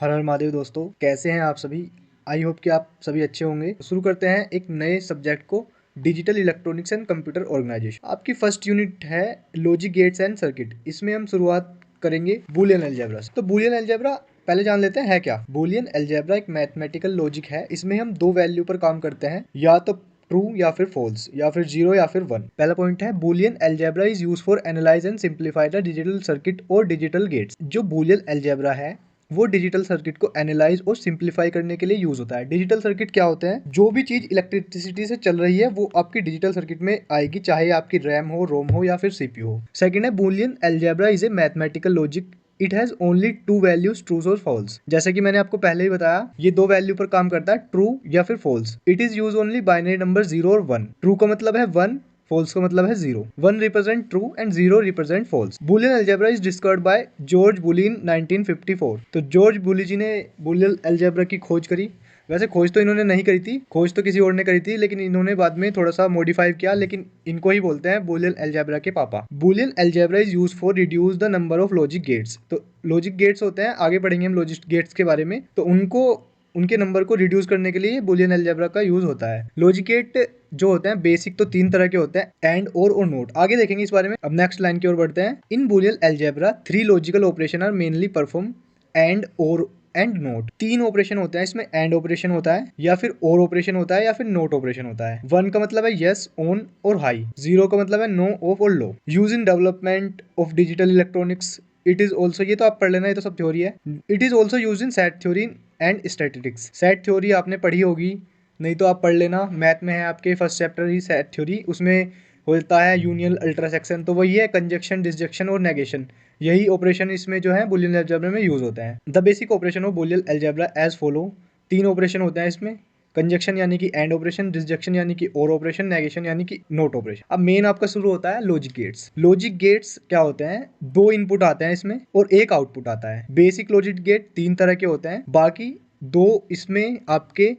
हर हर महादेव दोस्तों, कैसे हैं आप सभी। आई होप कि आप सभी अच्छे होंगे। शुरू करते हैं एक नए सब्जेक्ट को, digital electronics and computer organisation. आपकी फर्स्ट यूनिट है लॉजिक गेट्स एंड सर्किट। इसमें हम शुरुआत करेंगे बूलियन अलजेब्रा से। तो बूलियन अलजेब्रा पहले जान लेते हैं है क्या। बूलियन अलजेब्रा एक मैथमेटिकल लॉजिक है। इसमें हम दो वैल्यू पर काम करते हैं, या तो ट्रू या फिर फॉल्स, या फिर जीरो या फिर वन। पहला पॉइंट है Boolean algebra is use for analyse and simplify the digital circuit और डिजिटल गेट्स। जो बूलियन अलजेब्रा है वो डिजिटल सर्किट को एनालाइज और सिंप्लीफाई करने के लिए यूज होता है। डिजिटल सर्किट क्या होते हैं? जो भी चीज इलेक्ट्रिसिटी से चल रही है वो आपकी डिजिटल सर्किट में आएगी, चाहे आपकी रैम हो, रोम हो या फिर सीपीयू हो। सेकंड है Boolean algebra is a mathematical logic. It has only to values, true और फॉल्स। जैसे कि मैंने आपको पहले ही बताया, ये दो वैल्यू पर काम करता है, ट्रू या फिर false. It is use only binary number 0 और 1। ट्रू का मतलब है 1, फॉल्स का मतलब है 0। 1 represent true and 0 represent false. Boolean algebra is discovered by George Boole in 1954। तो जॉर्ज बुली जी ने बूलियन अलजेब्रा की खोज करी। वैसे खोज तो इन्होंने नहीं करी थी, खोज तो किसी और ने करी थी, लेकिन इन्होंने बाद में थोड़ा सा मॉडिफाई किया। लेकिन इनको ही बोलते हैं बूलियन अलजेब्रा के पापा। Boolean algebra is use for reduce the number of logic gates. तो लॉजिक गेट्स होते हैं, आगे पढ़ेंगे हम लॉजिक गेट्स के बारे में। तो उनको उनके नंबर को रिड्यूस करने के लिए बूलियन अलजेब्रा का यूज होता है। लॉजिक गेट जो होते हैं बेसिक तो तीन तरह के होते हैं, एंड, और नोट। आगे देखेंगे इस बारे में। अब नेक्स्ट लाइन की ओर बढ़ते हैं। In Boolean algebra 3 logical operation are mainly perform, and, or and not. 3 operation होते हैं इसमें। एंड ऑपरेशन होता है, या फिर और ऑपरेशन होता है, या फिर नोट ऑपरेशन होता है। 1 का मतलब है यस, ऑन और हाई। 0 का मतलब है नो, ऑफ और लो। Use in development of digital electronics. It is also, ये तो आप पढ़ लेना, ये तो सब थ्योरी है। It is also use in set theory and statistics. Set theory आपने पढ़ी होगी, नहीं तो आप पढ़ लेना। मैथ में है आपके फर्स्ट चैप्टर ही सेट थ्योरी, उसमें होता है यूनियन अल्ट्रासेक्शन। तो वही है कंजक्शन, डिसजक्शन और नेगेशन। यही ऑपरेशन इसमें जो है बूलियन अलजेब्रा में यूज होता है। The basic operation of Boolean algebra as follow. 3 operation होते हैं इसमें। कंजक्शन यानी कि एंड ऑपरेशन, डिसजक्शन यानी कि और ऑपरेशन, नेगेशन यानी कि नोट ऑपरेशन। अब मेन आपका शुरू होता है लॉजिक गेट्स। लॉजिक गेट्स क्या होते हैं? 2 इनपुट आते हैं इसमें और 1 आउटपुट आता है। बेसिक लॉजिक गेट 3 तरह के होते हैं, बाकी 2 इसमें आपके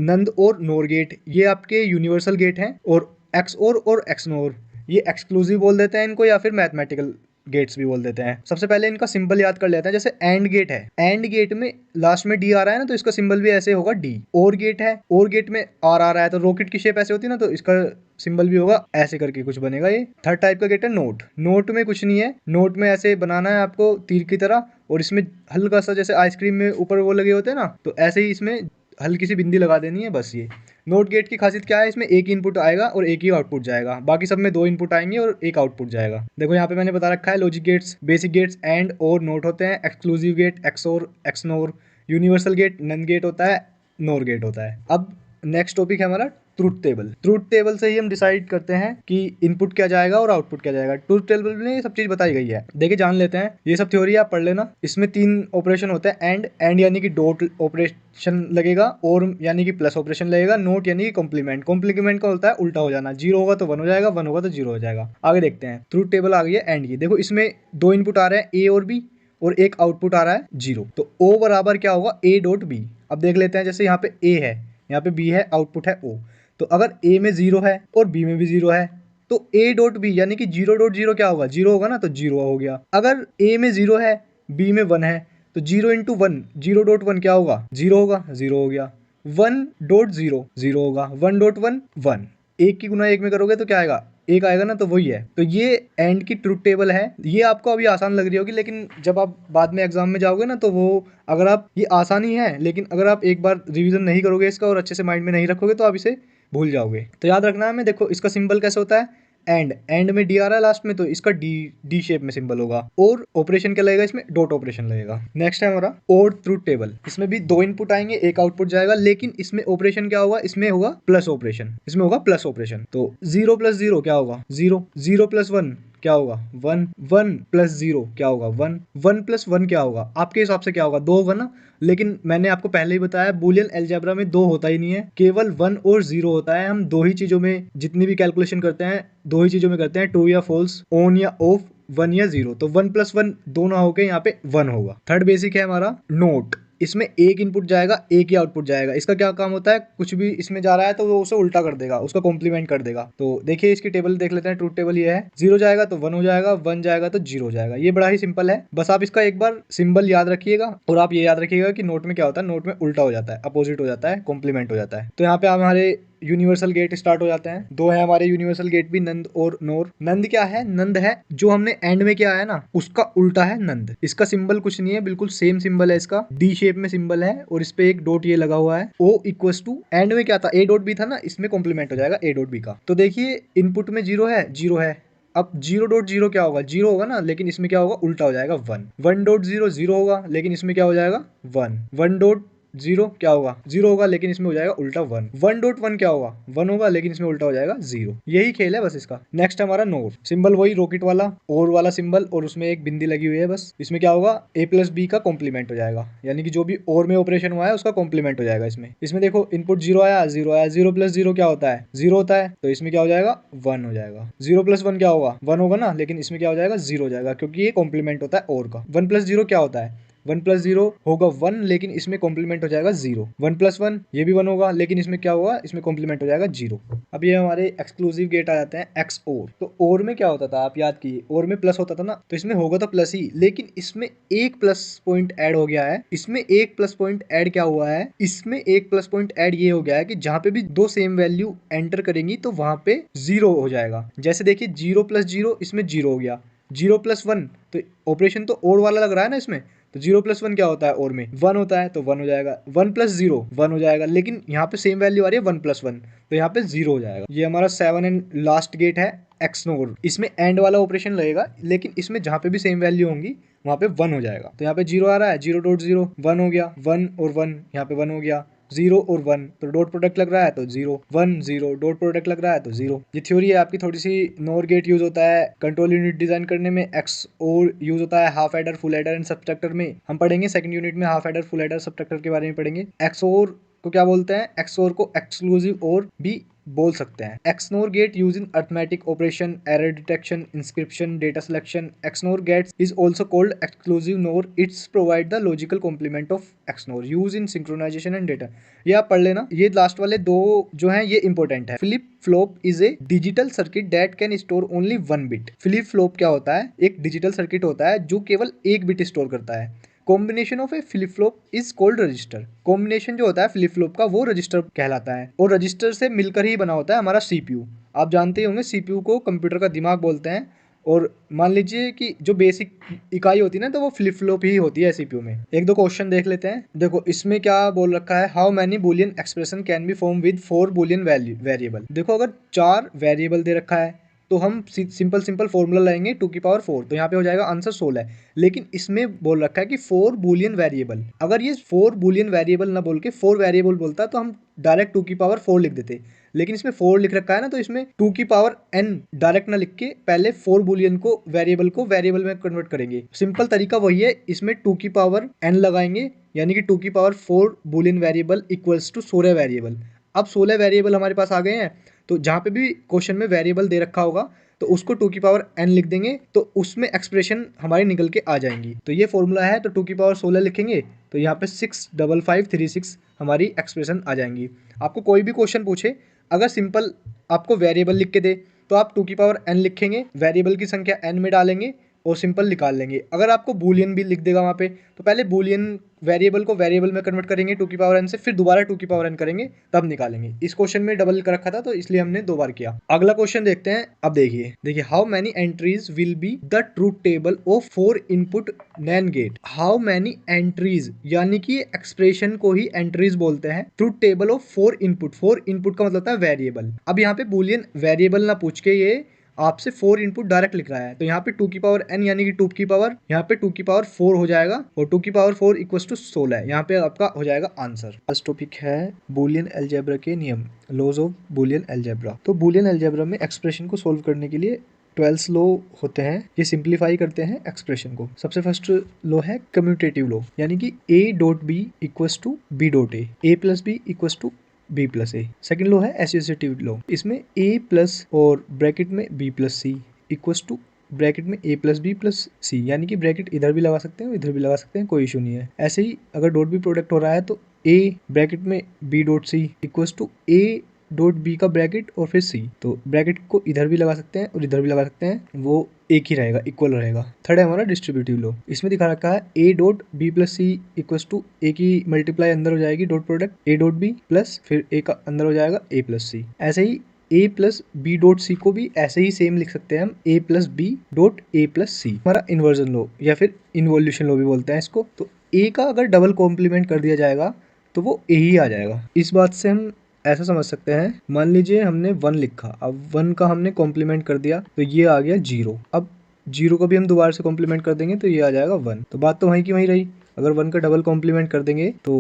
नंद और नोर गेट, ये आपके यूनिवर्सल गेट हैं। और एक्स और एक्स नोर, ये एक्सक्लूसिव बोल देते हैं इनको, या फिर मैथमेटिकल गेट्स भी बोल देते हैं। सबसे पहले इनका सिंबल याद कर लेते हैं। जैसे एंड गेट है, एंड गेट में लास्ट में डी आ रहा है ना, तो इसका सिंबल भी ऐसे होगा डी। और गेट है, और गेट में आर आ रहा है, तो रॉकेट की शेप ऐसे होती है ना, तो इसका सिंबल भी होगा ऐसे करके कुछ बनेगा। ये थर्ड टाइप का गेट है नोट। नोट में कुछ नहीं है, नोट में ऐसे बनाना है आपको तीर की तरह, और इसमें हल्का सा जैसे आइसक्रीम में ऊपर वो लगे होते हैं ना, तो ऐसे ही इसमें हल्की सी बिंदी लगा देनी है, बस। ये नोट गेट की खासियत क्या है? इसमें एक इनपुट आएगा और एक ही आउटपुट जाएगा। बाकी सब में 2 इनपुट आएंगे और एक आउटपुट जाएगा। देखो यहाँ पे मैंने बता रखा है logic gets, basic gates and और नोट होते हैं। एक्सक्लूसिव गेट एक्स और एक्स नोर। यूनिवर्सल गेट नन गेट होता है, नोर गेट होता है। अब नेक्स्ट टॉपिक है हमारा ट्रूथ टेबल। ट्रूथ टेबल से ही हम डिसाइड करते हैं कि इनपुट क्या जाएगा और आउटपुट क्या जाएगा। ट्रूथ टेबल में ये सब चीज बताई गई है। देखिए जान लेते हैं, ये सब थ्योरी आप पढ़ लेना। इसमें 3 ऑपरेशन होते हैं। एंड यानी कि डॉट ऑपरेशन लगेगा, और यानी कि प्लस ऑपरेशन लगेगा, नोट यानी कि कॉम्प्लीमेंट। कॉम्प्लीमेंट का होता है उल्टा हो जाना, 0 होगा तो 1 हो जाएगा, 1 होगा तो 0 हो जाएगा। आगे देखते हैं, ट्रूथ टेबल आ गई है एंड की। देखो इसमें 2 इनपुट आ रहे हैं, ए और बी, और एक आउटपुट आ रहा है 0। तो ओ बराबर क्या होगा? A dot B. अब देख लेते हैं, जैसे यहाँ पे ए है, यहाँ पे बी है, आउटपुट है ओ। तो अगर ए में 0 है और बी में भी 0 है, तो ए डॉट बी यानी कि 0.0 क्या होगा? 0 होगा ना, तो 0 हो गया। अगर ए में 0 है, बी में 1 है, तो 0 इंटू 1, 0.1 क्या होगा? 0 होगा, 0 हो गया। 1.0 0 होगा, 1.1 1। एक की गुना एक में करोगे तो क्या आएगा? एक आएगा ना, तो वही है। तो ये एंड की ट्रूथ टेबल है। ये आपको अभी आसान लग रही होगी, लेकिन जब आप बाद में एग्जाम में जाओगे ना, तो वो, अगर आप, ये आसान ही है, लेकिन अगर आप एक बार रिवीजन नहीं करोगे इसका और अच्छे से माइंड में नहीं रखोगे, तो आप इसे भूल जाओगे। तो याद रखना है हमें। देखो इसका सिंबल कैसे होता है? एंड में डी आ रहा है लास्ट में, तो इसका डी शेप में सिंबल होगा। और ऑपरेशन क्या लगेगा इसमें? डॉट ऑपरेशन लगेगा। नेक्स्ट है हमारा और ट्रूथ टेबल। इसमें भी 2 इनपुट आएंगे, एक आउटपुट जाएगा, लेकिन इसमें ऑपरेशन क्या होगा? इसमें होगा प्लस ऑपरेशन। इसमें होगा प्लस ऑपरेशन। तो 0 + 0 क्या होगा? 0। 0 + 1 क्या होगा? 1। 1 + 0 क्या होगा? 1। 1 + 1 क्या होगा? आपके हिसाब से क्या होगा? 2 होगा ना, लेकिन मैंने आपको पहले ही बताया बूलियन अलजेब्रा में 2 होता ही नहीं है, केवल 1 और 0 होता है। हम 2 ही चीजों में जितनी भी कैलकुलेशन करते हैं, 2 ही चीजों में करते हैं, ट्रू या फॉल्स, ऑन या ऑफ, 1 या 0। तो 1 + 1 2 ना होके यहाँ पे 1 होगा। थर्ड बेसिक है हमारा नोट। इसमें एक इनपुट जाएगा, एक ही आउटपुट जाएगा। इसका क्या काम होता है, कुछ भी इसमें जा रहा है तो वो उसे उल्टा कर देगा, उसका कॉम्प्लीमेंट कर देगा। तो देखिए इसकी टेबल देख लेते हैं। ट्रूथ टेबल ये है, 0 जाएगा तो 1 हो जाएगा, 1 जाएगा तो 0 हो जाएगा। ये बड़ा ही सिंपल है, बस आप इसका एक बार सिंबल याद रखिएगा और आप ये याद रखिएगा कि नोट में क्या होता है, नोट में उल्टा हो जाता है, अपोजिट हो जाता है, कॉम्प्लीमेंट हो जाता है। तो यहाँ पे हमारे यूनिवर्सल गेट स्टार्ट हो जाते हैं। दो है हमारे यूनिवर्सल गेट भी, नंद और नोर। नंद क्या है, नंद है जो हमने एंड में किया है ना, उसका उल्टा है नंद। इसका सिंबल कुछ नहीं है, बिल्कुल सेम सिंबल है इसका, डी शेप में सिंबल है और इस पे एक डॉट ये लगा हुआ है। ओ इक्वस टू, एंड में क्या था, ए डॉट बी था ना, इसमें कॉम्प्लीमेंट हो जाएगा ए डॉट बी का। तो देखिए इनपुट में 0 है, 0 है। अब 0.0 क्या होगा, 0 होगा ना, लेकिन इसमें क्या होगा, उल्टा हो जाएगा 1। 1.0 0 होगा, लेकिन इसमें क्या हो जाएगा 1। 1.0 क्या होगा, 0 होगा, लेकिन इसमें हो जाएगा उल्टा 1। 1.1 क्या होगा, 1 होगा, लेकिन इसमें उल्टा हो जाएगा 0। यही खेल है बस इसका। नेक्स्ट हमारा नोर, सिंबल वही रॉकेट वाला, और वाला सिंबल, और उसमें एक बिंदी लगी हुई है बस। इसमें क्या होगा, a प्लस बी का कॉम्प्लीमेंट हो जाएगा, यानी कि जो भी और में ऑपरेशन हुआ है उसका कॉम्प्लीमेंट हो जाएगा इसमें। इसमें देखो इनपुट 0 आया, 0 आया, 0 प्लस 0 क्या होता है, 0 होता है, तो इसमें क्या हो जाएगा 1 हो जाएगा। 0 प्लस 1 क्या होगा, 1 होगा ना, लेकिन इसमें क्या हो जाएगा 0 हो जाएगा, क्योंकि ये कॉम्प्लीमेंट होता है और का। 1 प्लस 0 क्या होता है, 1 प्लस 0 होगा 1, लेकिन इसमें कॉम्प्लीमेंट हो जाएगा 0। 1 प्लस 1 ये भी 1 होगा, लेकिन इसमें क्या होगा, इसमें कॉम्प्लीमेंट हो जाएगा 0। अब ये हमारे एक्सक्लूसिव गेट आ जाते हैं एक्स और। तो और में क्या होता था, आप याद कीजिए, और में प्लस होता था ना, तो इसमें होगा तो प्लस ही, लेकिन इसमें एक प्लस पॉइंट ऐड हो गया है। इसमें एक प्लस पॉइंट ऐड क्या हुआ है, इसमें एक प्लस पॉइंट ऐड ये हो गया है कि जहां पे भी दो सेम वैल्यू एंटर करेंगी तो वहां पे 0 हो जाएगा। जैसे देखिए 0 प्लस 0, इसमें 0 हो गया। 0 प्लस 1, तो ऑपरेशन तो और वाला लग रहा है ना इसमें, तो 0 प्लस 1 क्या होता है, और में 1 होता है, तो 1 हो जाएगा। 1 प्लस 0 1 हो जाएगा, लेकिन यहाँ पे सेम वैल्यू आ रही है 1 प्लस 1, तो यहाँ पे 0 हो जाएगा। ये हमारा 7 एंड लास्ट गेट है एक्सनोर। इसमें एंड वाला ऑपरेशन लगेगा, लेकिन इसमें जहाँ पे भी सेम वैल्यू होंगी वहाँ पे 1 हो जाएगा। तो यहाँ पे 0 आ रहा है, 0.0 1 हो गया, 1 और 1 यहाँ पे 1 हो गया, 0 और 1, तो डॉट प्रोडक्ट लग रहा है तो 0 1 0, डॉट प्रोडक्ट लग रहा है तो 0। ये थ्योरी है आपकी। थोड़ी सी नोर गेट यूज होता है कंट्रोल यूनिट डिजाइन करने में, एक्स और यूज होता है half adder, full adder and subtractor में। हम पढ़ेंगे सेकंड यूनिट में half adder, full adder, subtractor के बारे में पढ़ेंगे। एक्स और को क्या बोलते हैं, एक्सओर को एक्सक्लूसिव और भी बोल सकते हैं। XNOR gate use in arithmetic operation, error detection, inscription, data selection. XNOR gates is also called exclusive NOR. It's provide the logical complement of XNOR use in synchronization and data. ये आप पढ़ लेना। ये लास्ट वाले दो जो हैं ये इंपॉर्टेंट है। Flip flop is a digital circuit that can store only 1 bit. Flip flop क्या होता है, एक डिजिटल सर्किट होता है जो केवल 1 बिट स्टोर करता है। Combination of A flip flop is called register. Combination जो होता है फ्लिप फ्लॉप का वो रजिस्टर कहलाता है, और रजिस्टर से मिलकर ही बना होता है हमारा सीपीयू। आप जानते ही होंगे सीपीयू को कंप्यूटर का दिमाग बोलते हैं, और मान लीजिए कि जो बेसिक इकाई होती है ना, तो वो फ्लिप फ्लॉप ही होती है सीपीयू में। एक दो क्वेश्चन देख लेते हैं। देखो इसमें क्या बोल रखा है, how many Boolean expression can be form with 4 Boolean variable. देखो अगर 4 वेरिएबल दे रखा है तो हम सिंपल फॉर्मूला लाएंगे 2 की पावर 4, तो यहाँ पे हो जाएगा आंसर 16। लेकिन इसमें बोल रखा है कि 4 बुलियन वेरिएबल। अगर ये 4 बुलियन वेरिएबल ना बोल के 4 वेरिएबल बोलता तो हम डायरेक्ट 2 की पावर 4 लिख देते, लेकिन इसमें 4 लिख रखा है ना, तो इसमें 2 की पावर n डायरेक्ट ना लिख के पहले 4 बुलियन को वेरिएबल में कन्वर्ट करेंगे। सिंपल तरीका वही है, इसमें 2 की पावर n लगाएंगे, यानी कि 2 की power 4 Boolean variable equals to 16 variable. अब 16 वेरिएबल हमारे पास आ गए हैं, तो जहाँ पे भी क्वेश्चन में वेरिएबल दे रखा होगा तो उसको 2 की पावर n लिख देंगे, तो उसमें एक्सप्रेशन हमारी निकल के आ जाएंगी। तो ये फॉर्मूला है, तो 2 की पावर 16 लिखेंगे तो यहाँ पे 65536 हमारी एक्सप्रेशन आ जाएंगी। आपको कोई भी क्वेश्चन पूछे, अगर सिंपल आपको वेरिएबल लिख के दे तो आप 2 की पावर n लिखेंगे, वेरिएबल की संख्या n में डालेंगे और सिंपल निकाल लेंगे। अगर आपको बूलियन भी लिख देगा वहाँ पे, तो पहले बूलियन वेरिएबल को वेरिएबल में कन्वर्ट करेंगे 2 की पावर n से, फिर दोबारा 2 की पावर n करेंगे, तब निकालेंगे। इस क्वेश्चन में डबल कर रखा था तो इसलिए हमने 2 बार किया। अगला क्वेश्चन देखते हैं। अब देखिए how many entries will be the truth table of 4 input NAND gate. How many entries, यानी कि एक्सप्रेशन को ही एंट्रीज बोलते हैं। Truth table of 4 input, 4 input का मतलब होता है वेरिएबल। अब यहाँ पे बूलियन वेरिएबल ना पूछ के ये आपसे 4 इनपुट डायरेक्ट लिख रहा है, तो यहाँ पे 2 की पावर n यानी कि 2 की पावर, यहाँ पे 2 की पावर 4 हो जाएगा, और 2 की पावर 4 इक्वल्स टू 16। यहाँ पे आपका हो जाएगा आंसर। फर्स्ट टॉपिक है बूलियन अलजेब्रा के नियम, लॉज ऑफ बूलियन अलजेब्रा। तो बूलियन अलजेब्रा में एक्सप्रेशन को सोल्व करने के लिए 12 लॉ होते हैं, ये सिंप्लीफाई करते हैं एक्सप्रेशन को। सबसे फर्स्ट लॉ है कम्यूटेटिव लॉ, यानी कि a dot B equals to b dot a plus B equals to b plus A. Second law है एसोसिएटिव लॉ, इसमें a प्लस और ब्रैकेट में b plus C equals to bracket में a plus B plus C, यानी कि bracket इधर भी लगा सकते हैं इधर भी लगा सकते हैं, कोई इशू नहीं है। ऐसे ही अगर डॉट बी प्रोडक्ट हो रहा है तो a ब्रैकेट में b dot C equals to a dot B का ब्रैकेट और फिर सी, तो ब्रैकेट को इधर भी लगा सकते हैं और इधर भी लगा सकते हैं, वो एक ही रहेगा, इक्वल रहेगा। थर्ड है हमारा डिस्ट्रीब्यूटिव लॉ। इसमें दिखा रखा है a dot B plus C equals to a की मल्टीप्लाई अंदर हो जाएगी dot product a dot B plus फिर a का अंदर हो जाएगा a प्लस सी। ऐसे ही a plus B dot C को भी ऐसे ही सेम लिख सकते हैं हम, a plus B dot a plus C. हमारा इन्वर्जन लॉ या फिर इन्वोल्यूशन लॉ भी बोलते हैं इसको। तो a का अगर डबल कॉम्प्लीमेंट कर दिया जाएगा तो वो a ही आ जाएगा। इस बात से हम ऐसा समझ सकते हैं, मान लीजिए हमने 1 लिखा, अब 1 का हमने कॉम्प्लीमेंट कर दिया तो ये आ गया 0। अब 0 को भी हम दोबारा से कॉम्प्लीमेंट कर देंगे तो ये आ जाएगा 1। तो बात तो वहीं की वहीं रही, अगर 1 का डबल कॉम्प्लीमेंट कर देंगे तो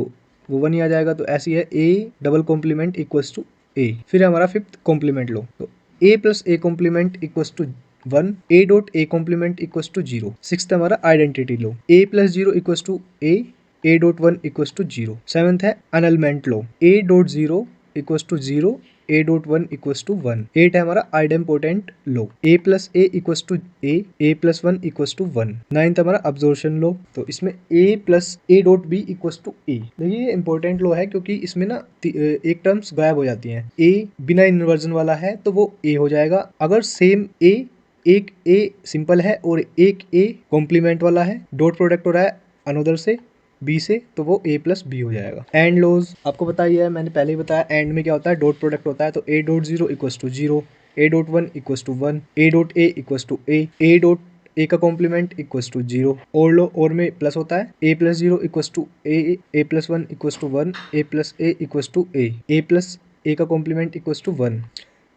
वो 1 ही आ जाएगा। तो ऐसी है a double complement equals to a। फिर हमारा फिफ्थ कॉम्प्लीमेंट लो, तो a plus a complement equals to 1, a dot a complement equals to 0। Sixth हमारा identity law, a plus 0 equals to a dot 1 equals to 0। Seventh है annulment law, a dot 0 equals to 0, a dot 1 equals to 1। 8 है हमारा idempotent law, a plus a equals to a plus 1 equals to 1। 9th हमारा absorption law, तो इसमें a plus a dot b equals to a। देखिए ये important लो है क्योंकि इसमें ना एक टर्म्स गायब हो जाती हैं। a बिना इन्वर्जन वाला है तो वो a हो जाएगा, अगर सेम a एक a सिंपल है और एक a कॉम्प्लीमेंट वाला है, डॉट प्रोडक्ट हो रहा है अनदर से b से, तो वो a प्लस बी हो जाएगा। एंड लॉज आपको पता ही है, मैंने पहले ही बताया, एंड में क्या होता है, डॉट प्रोडक्ट होता है। तो a dot 0 equals to 0, a dot 1 equals to 1, a dot a equals to a dot a का complement equals to 0। OR law, OR में प्लस होता है, a plus 0 equals to a plus 1 equals to 1, a plus a equals to a plus a का complement equals to 1।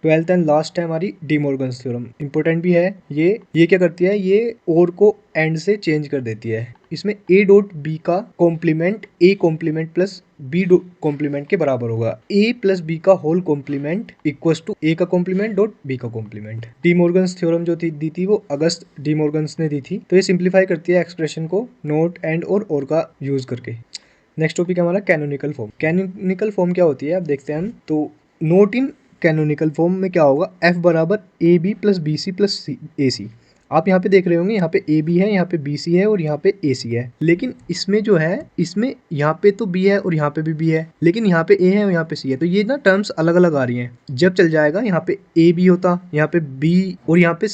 12th and last है हमारी D Morgan's theorem, important भी है ये क्या करती है, ये और को एंड से चेंज कर देती है। इसमें a डॉट बी का complement a complement plus b complement के बराबर होगा, a प्लस b का whole complement equals to a का कॉम्प्लीमेंट डॉट b का कॉम्प्लीमेंट। डी मॉर्गन्स थ्योरम जो दी थी वो अगस्त डी मॉर्गन्स ने दी थी। तो ये सिंप्लीफाई करती है एक्सप्रेशन को नोट एंड और का यूज करके। नेक्स्ट टॉपिक है हमारा कैनोनिकल फॉर्म। कैनोनिकल फॉर्म क्या होती है अब देखते हैं हम। तो नोट इन कैनोनिकल फॉर्म में क्या होगा, f बराबर A B plus B C plus A C. आप यहाँ पे देख रहे होंगे, यहाँ पे ए बी है, यहाँ पे बी सी है और यहाँ पे ए सी है। लेकिन इसमें जो है, इसमें यहाँ पे तो बी है और यहाँ पे भी बी है, लेकिन यहाँ पे ए है और यहाँ पे सी है। तो ये ना टर्म्स अलग अलग आ रही हैं। जब चल जाएगा यहाँ पे ए बी होता, यहाँ पे बी और यहाँ पे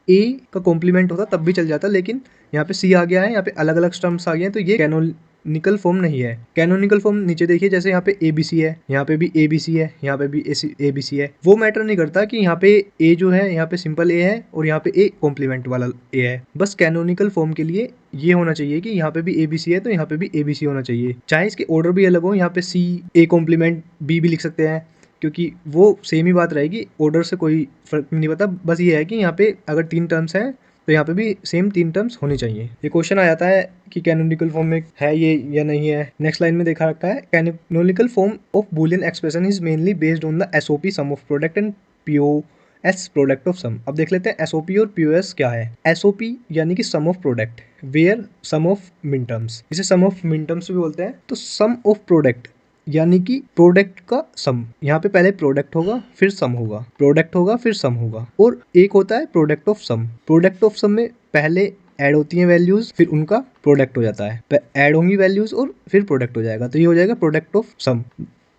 ए का कॉम्प्लीमेंट होता तब भी चल जाता, लेकिन यहाँ पे सी आ गया है, यहाँ पे अलग अलग टर्म्स आ गए हैं, तो ये कैनोनिकल फॉर्म नहीं है। कैनोनिकल फॉर्म नीचे देखिए, जैसे यहाँ पे ए बी सी है, यहाँ पे भी ए बी सी है, यहाँ पे भी ए बी सी है। वो मैटर नहीं करता कि यहाँ पे ए जो है, यहाँ पे सिंपल ए है और यहाँ पे ए कॉम्प्लीमेंट वाला ए है। बस कैनोनिकल फॉर्म के लिए ये होना चाहिए कि यहाँ पे भी ए बी सी है तो यहाँ पे भी ए बी सी होना चाहिए, चाहे इसके ऑर्डर भी अलग हो। यहाँ पे सी ए कॉम्प्लीमेंट बी भी लिख सकते हैं, क्योंकि वो सेम ही बात रहेगी, ऑर्डर से कोई फर्क नहीं पड़ता। बस ये है कि यहाँ पे अगर 3 टर्म्स हैं तो यहाँ पे भी सेम 3 टर्म्स होनी चाहिए। ये क्वेश्चन आ जाता है कि कैनोनिकल फॉर्म में है ये या नहीं है। नेक्स्ट लाइन में देखा रखा है, canonical form of Boolean expression is mainly based on the SOP sum of product and POS product of sum. अब देख लेते हैं एसओपी और पीओएस क्या है। एसओपी यानी कि sum of product, where sum of min terms, इसे सम ऑफ मिन टर्म्स भी बोलते हैं। तो सम ऑफ प्रोडक्ट यानी कि प्रोडक्ट का सम, यहाँ पे पहले प्रोडक्ट होगा फिर सम होगा, प्रोडक्ट होगा फिर सम होगा। और एक होता है product of sum. Product of sum में पहले ऐड होती हैं वैल्यूज, फिर उनका प्रोडक्ट हो जाता है, ऐड होंगी वैल्यूज और फिर प्रोडक्ट हो जाएगा, तो ये हो जाएगा प्रोडक्ट ऑफ सम।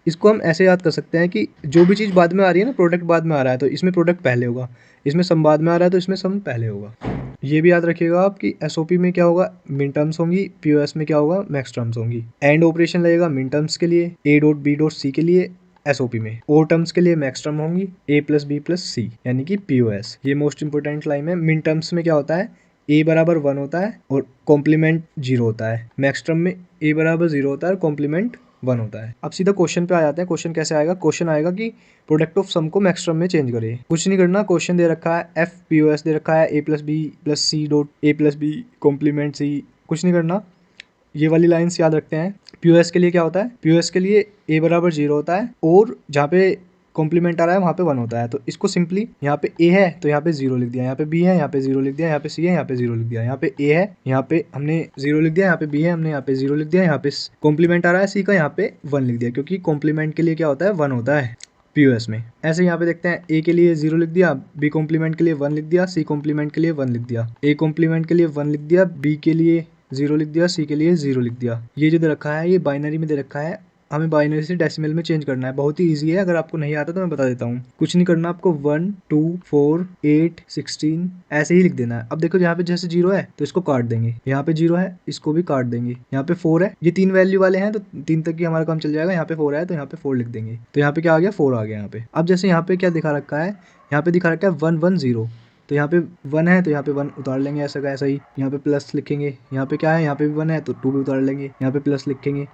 इसको हम ऐसे याद कर सकते हैं कि जो भी चीज़ बाद में आ रही है ना, प्रोडक्ट बाद में आ रहा है तो इसमें प्रोडक्ट पहले होगा, इसमें सम बाद में आ रहा है तो इसमें सम पहले होगा। ये भी याद रखिएगा आप कि एसओपी में क्या होगा, मिन टर्म्स होंगी, पीओएस में क्या होगा, मैक्स टर्म्स होंगी। एंड ऑपरेशन लगेगा मिन टर्म्स के लिए, A dot B dot C के लिए एसओपी में, और टर्म्स के लिए मैक्स टर्म होंगी, ए प्लस बी प्लस सी यानी कि पीओएस। ये मोस्ट इंपोर्टेंट लाइन है। मिन टर्म्स में क्या होता है, ए बराबर 1 होता है और कॉम्प्लीमेंट 0 होता है। मैक्स टर्म में ए बराबर 0 होता है और कॉम्प्लीमेंट 1 होता है। अब सीधा क्वेश्चन पे आ जाते हैं। क्वेश्चन कैसे आएगा, क्वेश्चन आएगा कि प्रोडक्ट ऑफ सम को मैक्स टर्म में चेंज करें। कुछ नहीं करना, क्वेश्चन दे रखा है, एफ पीओएस दे रखा है, A plus B plus C dot A plus B complement C. कुछ नहीं करना, ये वाली लाइन्स याद रखते हैं। पीओएस के लिए क्या होता है, पीओएस के लिए ए बराबर 0 होता है और जहाँ पे कॉम्प्लीमेंट आ रहा है वहाँ पे 1 होता है। तो इसको सिंपली यहाँ पे ए है तो यहाँ पे 0 लिख दिया, यहाँ पे बी है यहाँ पे 0 लिख दिया, यहाँ पे सी है यहाँ पे 0 लिख दिया, यहाँ पे ए है यहाँ पे हमने 0 लिख दिया, यहाँ पे बी है हमने यहाँ पे 0 लिख दिया, यहाँ पे कॉम्प्लीमेंट आ रहा है सी का, यहाँ पे 1 लिख दिया, क्योंकि कॉम्प्लीमेंट के लिए क्या होता है, 1 होता है। पीओएस में। ऐसे यहाँ पे देखते हैं, ए के लिए 0 लिख दिया, बी कॉम्प्लीमेंट के लिए 1 लिख दिया, सी कॉम्प्लीमेंट के लिए 1 लिख दिया, ए कॉम्प्लीमेंट के लिए 1 लिख दिया, बी के लिए 0 लिख दिया, सी के लिए 0 लिख दिया। ये जो दे रखा है ये बाइनरी में दे रखा है, हमें बाइनरी से डेसिमल में चेंज करना है। बहुत ही ईजी है, अगर आपको नहीं आता तो मैं बता देता हूँ। कुछ नहीं करना आपको, 1 2 4 8 16 ऐसे ही लिख देना है। अब देखो यहाँ पे जैसे 0 है तो इसको काट देंगे, यहाँ पे 0 है इसको भी काट देंगे, यहाँ पे 4 है, ये 3 वैल्यू वाले हैं तो 3 तक की हमारा काम चल जाएगा। यहाँ पे 4 है तो यहाँ पे 4 लिख देंगे, तो यहाँ पे क्या आ गया, 4 आ गया यहाँ पे। अब जैसे यहाँ पे क्या दिखा रखा है, यहाँ पे दिखा रखा है 1 1 0, तो यहाँ पे 1 है तो यहाँ पे 1 उतार लेंगे ऐसा का ऐसा ही। यहाँ पे प्लस लिखेंगे, यहाँ पे क्या है, यहाँ पे भी 1 है तो 2 भी उतार लेंगे, यहाँ पे प्लस लिखेंगे,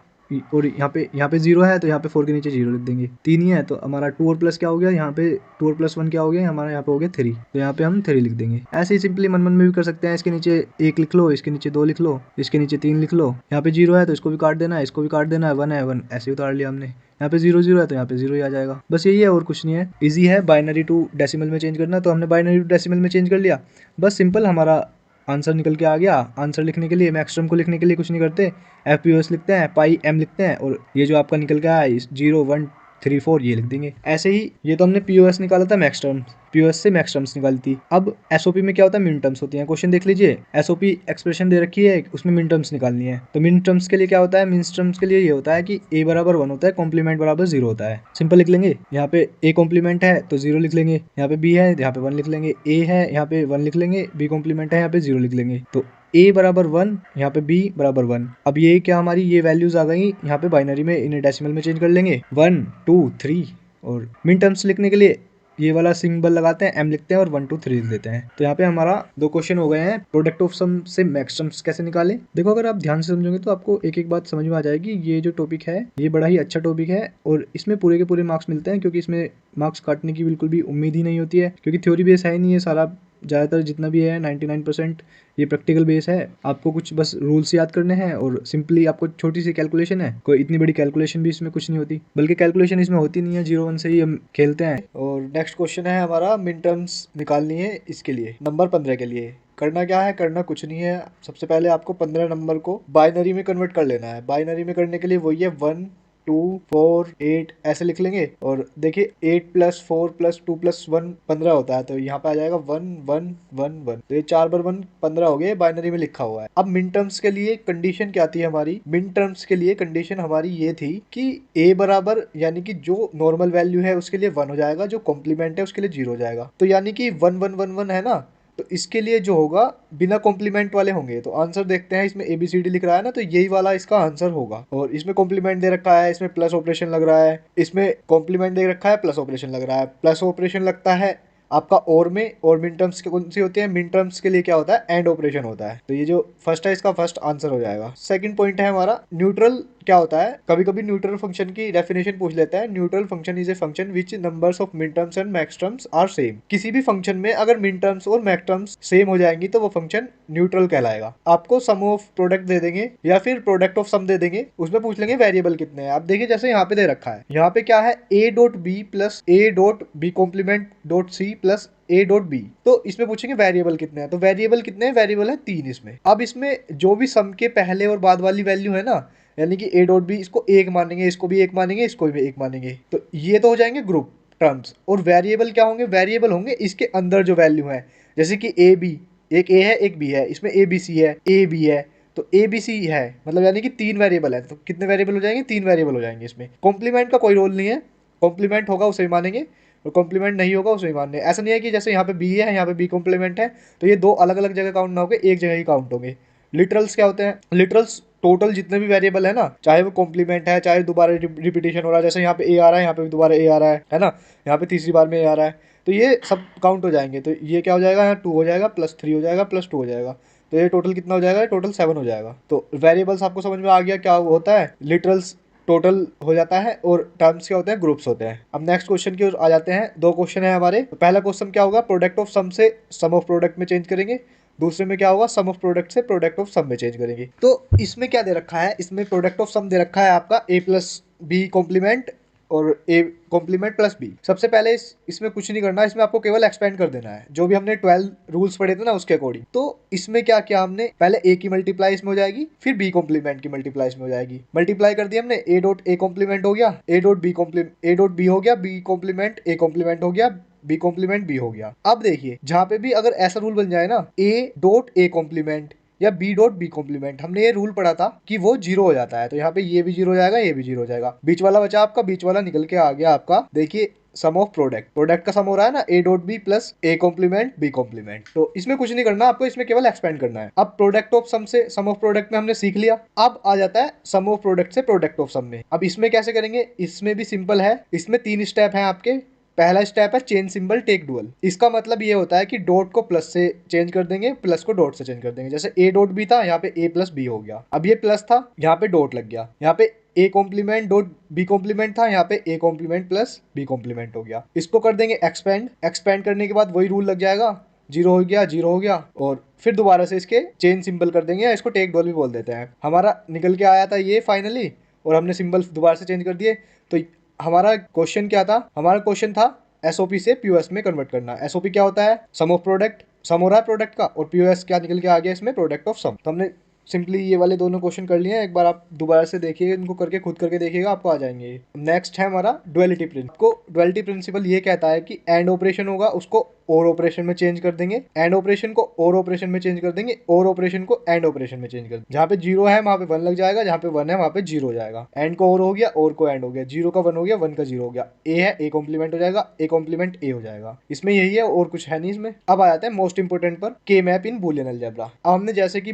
और यहाँ पे 0 है तो यहाँ पे 4 के नीचे 0 लिख देंगे। 3 ही है तो हमारा 2 और प्लस क्या हो गया, यहाँ पे 2 और प्लस 1 क्या हो गया, हमारा यहाँ पे हो गया 3, तो यहाँ पे हम 3 लिख देंगे। ऐसे ही सिंपली मन मन में भी कर सकते हैं। इसके नीचे 1 लिख लो, इसके नीचे 2 लिख लो, इसके नीचे 3 लिख लो। यहाँ पे 0 है तो इसको भी काट देना है, इसको भी काट देना है, 1 है 1 ऐसे ही उतार लिया हमने। यहाँ पे 0 0 है तो यहाँ पे 0 ही आ जाएगा। बस यही है और कुछ नहीं है। इजी है बाइनरी टू डेसिमल में चेंज करना, तो हमने बाइनरी टू डेसिमल में चेंज कर लिया। बस सिंपल हमारा आंसर निकल के आ गया। आंसर लिखने के लिए मैक्सटर्म को लिखने के लिए कुछ नहीं करते, एफ लिखते हैं, पाई एम लिखते हैं, और ये जो आपका निकल गया है 0 1 3 4 ये लिख देंगे। ऐसे ही ये तो हमने पीओएस निकाला था मैक्सटर्म, पीओएस से मैक्सटर्म्स निकाली थी। अब एसओपी में क्या होता है, मिन टर्म्स होती हैं। क्वेश्चन देख लीजिए, एसओपी एक्सप्रेशन दे रखी है, उसमें मिन टर्म्स निकालनी है। तो मिन टर्म्स के लिए क्या होता है, मिन टर्म्स के लिए ये होता है कि ए बराबर 1 होता है, कॉम्प्लीमेंट बराबर 0 होता है। सिंपल लिख लेंगे, यहाँ पे ए कॉम्प्लीमेंट है तो 0 लिख लेंगे, यहाँ पे बी है यहाँ पे 1 लिख लेंगे, ए है यहाँ पे 1 लिख लेंगे, बी कॉम्प्लीमेंट है यहाँ पे 0 लिख लेंगे। तो ए बराबर 1, यहाँ पे बी बराबर 1। अब ये क्या हमारी ये वैल्यूज आ गई, यहाँ पे बाइनरी में इन्हें डेसिमल में चेंज कर लेंगे, 1 2 3। और मिन टर्म्स लिखने के लिए ये वाला सिंबल लगाते हैं, एम लिखते हैं और 1 2 3 लिख देते हैं। तो यहाँ पे हमारा 2 क्वेश्चन हो गए हैं। प्रोडक्ट ऑफ सम से मैक्सटर्म्स कैसे निकालें। देखो अगर आप ध्यान से समझोगे तो आपको एक एक बात समझ में आ जाएगी। ये जो टॉपिक है ये बड़ा ही अच्छा टॉपिक है और इसमें पूरे के पूरे मार्क्स मिलते हैं, क्योंकि इसमें मार्क्स काटने की बिल्कुल भी उम्मीद ही नहीं होती है, क्योंकि थ्योरी बेस है ही नहीं है सारा। ज़्यादातर जितना भी है 99% ये प्रैक्टिकल बेस है। आपको कुछ बस रूल्स याद करने हैं और सिंपली आपको छोटी सी कैलकुलेशन है, कोई इतनी बड़ी कैलकुलेशन भी इसमें कुछ नहीं होती, बल्कि कैलकुलेशन इसमें होती नहीं है, 0 1 से ही हम खेलते हैं। और नेक्स्ट क्वेश्चन है हमारा, मिन टर्म्स निकालनी है इसके लिए नंबर 15 के लिए। करना क्या है, करना कुछ नहीं है। सबसे पहले आपको 15 नंबर को बाइनरी में कन्वर्ट कर लेना है। बाइनरी में करने के लिए वही है 1 2 4 8 ऐसे लिख लेंगे। और देखिए 8 + 4 + 2 + 1 15 होता है, तो यहाँ पे आ जाएगा 1 1 1 1। तो ये 4 × 1 15 हो गए, बाइनरी में लिखा हुआ है। अब मिन टर्म्स के लिए कंडीशन क्या थी हमारी, मिन टर्म्स के लिए कंडीशन हमारी ये थी कि a बराबर, यानी कि जो नॉर्मल वैल्यू है उसके लिए 1 हो जाएगा, जो कॉम्प्लीमेंट है उसके लिए 0 हो जाएगा। तो यानी कि 1 1 1 1 है ना, तो इसके लिए जो होगा बिना कॉम्प्लीमेंट वाले होंगे। तो आंसर देखते हैं, इसमें ABCD लिख रहा है ना, तो यही वाला इसका आंसर होगा। और इसमें कॉम्प्लीमेंट दे रखा है, इसमें प्लस ऑपरेशन लग रहा है, इसमें कॉम्प्लीमेंट दे रखा है, प्लस ऑपरेशन लग रहा है। प्लस ऑपरेशन लगता है आपका और में, और मिन टर्म्स के कौन सी होती है, मिन टर्म्स के लिए क्या होता है, एंड ऑपरेशन होता है। तो ये जो फर्स्ट है इसका फर्स्ट आंसर हो जाएगा। सेकंड पॉइंट है हमारा, न्यूट्रल क्या होता है। कभी कभी न्यूट्रल फंक्शन की डेफिनेशन पूछ लेता है। Neutral function is a function which numbers of min terms and max terms are same. किसी भी फंक्शन में अगर मिन टर्म्स और मैक्स टर्म्स सेम हो जाएंगी तो वो फंक्शन न्यूट्रल कहलाएगा। आपको सम ऑफ प्रोडक्ट दे देंगे या फिर प्रोडक्ट ऑफ सम दे देंगे, उसमें पूछ लेंगे वेरिएबल कितने हैं। आप देखिए जैसे यहाँ पे दे रखा है, यहाँ पे क्या है, a.b + a.b complement .c + a.b। तो इसमें पूछेंगे वेरिएबल कितने हैं, तो वेरिएबल कितने हैं, वेरिएबल है 3 इसमें। अब इसमें जो भी सम के पहले और बाद वाली वैल्यू है ना, यानी कि a.b इसको 1 मानेंगे, इसको भी 1 मानेंगे, इसको भी 1 मानेंगे, तो ये तो हो जाएंगे ग्रुप टर्म्स। और वेरिएबल क्या होंगे, वेरिएबल होंगे इसके अंदर जो वैल्यू है, जैसे कि a b, एक a है एक b है, इसमें ABC है, a b है, तो ABC है, मतलब यानी कि 3 वेरिएबल है। तो कितने वेरिएबल हो जाएंगे, 3 वेरिएबल हो जाएंगे। इसमें कॉम्प्लीमेंट का कोई रोल नहीं है, कॉम्प्लीमेंट होगा उसे ही मानेंगे और कॉम्प्लीमेंट नहीं होगा उसे ही मानने। ऐसा नहीं है कि जैसे यहाँ पे बी है यहाँ पे बी कॉम्प्लीमेंट है तो ये 2 अलग अलग जगह काउंट ना होंगे, एक जगह ही काउंट होंगे। लिटरल्स क्या होते हैं, लिटरल्स टोटल जितने भी वेरिएबल है ना, चाहे वो कॉम्प्लीमेंट है चाहे दोबारा रिपीटेशन हो रहा है, जैसे यहाँ पे ए आ रहा है यहाँ पे भी दोबारा ए आ रहा है ना, यहाँ पे तीसरी बार में ए आ रहा है, तो ये सब काउंट हो जाएंगे। तो ये क्या हो जाएगा, यहाँ 2 हो जाएगा, +3 हो जाएगा, +2 हो जाएगा, तो ये टोटल कितना हो जाएगा, टोटल 7 हो जाएगा। तो वेरिएबल्स आपको समझ में आ गया क्या होता है, लिटरल्स टोटल हो जाता है और टर्म्स क्या होते हैं, ग्रुप्स होते हैं। अब नेक्स्ट क्वेश्चन की ओर आ जाते हैं। 2 क्वेश्चन है हमारे। तो पहला क्वेश्चन क्या होगा, प्रोडक्ट ऑफ सम से सम ऑफ प्रोडक्ट में चेंज करेंगे। दूसरे में क्या होगा, सम ऑफ प्रोडक्ट से प्रोडक्ट ऑफ सम में चेंज करेंगे। तो इसमें क्या दे रखा है, इसमें प्रोडक्ट ऑफ सम दे रखा है आपका a + b कॉम्प्लीमेंट और a कॉम्प्लीमेंट प्लस b। सबसे पहले इसमें कुछ नहीं करना, इसमें आपको केवल एक्सपेंड कर देना है जो भी हमने 12 रूल्स पढ़े थे ना उसके अकॉर्डिंग। तो इसमें क्या किया हमने, पहले a की मल्टीप्लाई इसमें हो जाएगी, फिर b कॉम्प्लीमेंट की मल्टीप्लाई इसमें हो जाएगी। मल्टीप्लाई कर दिया हमने, a डॉट a कॉम्प्लीमेंट हो गया, a डॉट b हो गया, b कॉम्प्लीमेंट a कॉम्प्लीमेंट हो गया, बी कॉम्प्लीमेंट बी हो गया। अब देखिए जहां पे भी अगर ऐसा रूल बन जाए ना, ए डॉट ए कॉम्प्लीमेंट या बी डॉट बी कॉम्प्लीमेंट, हमने ये रूल पढ़ा था कि वो जीरो हो जाता है, तो यहाँ पे ये भी जीरो हो जाएगा, ये भी जीरो हो जाएगा। बीच वाला बचा आपका, बीच वाला निकल के आ गया आपका। देखिए सम ऑफ प्रोडक्ट का सम हो रहा है ना, A dot B plus A complement B complement. तो इसमें कुछ नहीं करना आपको, इसमें केवल एक्सपेंड करना है। अब प्रोडक्ट ऑफ सम से सम ऑफ प्रोडक्ट में हमने सीख लिया। अब आ जाता है सम ऑफ प्रोडक्ट से प्रोडक्ट ऑफ सम में। अब इसमें कैसे करेंगे, इसमें भी सिंपल है। इसमें 3 स्टेप है आपके। पहला स्टेप है चेंज सिंबल टेक डुअल। इसका मतलब ये होता है कि डॉट को प्लस से चेंज कर देंगे, प्लस को डॉट से चेंज कर देंगे। जैसे ए डॉट बी था, यहाँ पे ए प्लस बी हो गया। अब ये प्लस था, यहाँ पे डॉट लग गया। यहाँ पे A complement dot B complement था, यहाँ पे A complement plus B complement हो गया। इसको कर देंगे एक्सपेंड। एक्सपेंड करने के बाद वही रूल लग जाएगा, जीरो हो गया, जीरो हो गया। और फिर दोबारा से इसके चेंज सिंबल कर देंगे, या इसको टेक डुअल भी बोल देते हैं। हमारा निकल के आया था ये फाइनली, और हमने सिंबल दोबारा से चेंज कर दिए। तो हमारा क्वेश्चन क्या था, हमारा क्वेश्चन था एसओपी से पीओएस में कन्वर्ट करना। एसओपी क्या होता है, सम ऑफ प्रोडक्ट, सम हो रहा है प्रोडक्ट का, और पीओएस क्या निकल के आ गया इसमें, प्रोडक्ट ऑफ सम। तो हमने सिंपली ये वाले दोनों क्वेश्चन कर लिए हैं। एक बार आप दोबारा से देखिए, इनको करके खुद करके देखिएगा, आपको आ जाएंगे। नेक्स्ट है हमारा डुअलिटी प्रिंसिपल। को डुअलिटी प्रिंसिपल ये कहता है कि एंड ऑपरेशन होगा उसको और ऑपरेशन में चेंज कर देंगे, एंड ऑपरेशन को और ऑपरेशन में चेंज कर देंगे, और ऑपरेशन को एंड ऑपरेशन में चेंज कर देंगे। जहाँ पे जीरो है वहाँ पे वन लग जाएगा, जहाँ पे वन है वहाँ पे जीरो हो जाएगा। एंड को और हो गया, और को एंड हो गया, जीरो का वन हो गया, वन का जीरो हो गया। ए है, ए कॉम्प्लीमेंट हो जाएगा, ए कॉम्प्लीमेंट ए हो जाएगा। इसमें यही है और कुछ है नहीं इसमें। अब आ जाते हैं मोस्ट इंपोर्टेंट पर, के मैप इन बूलियन अलजेब्रा। अब हमने जैसे कि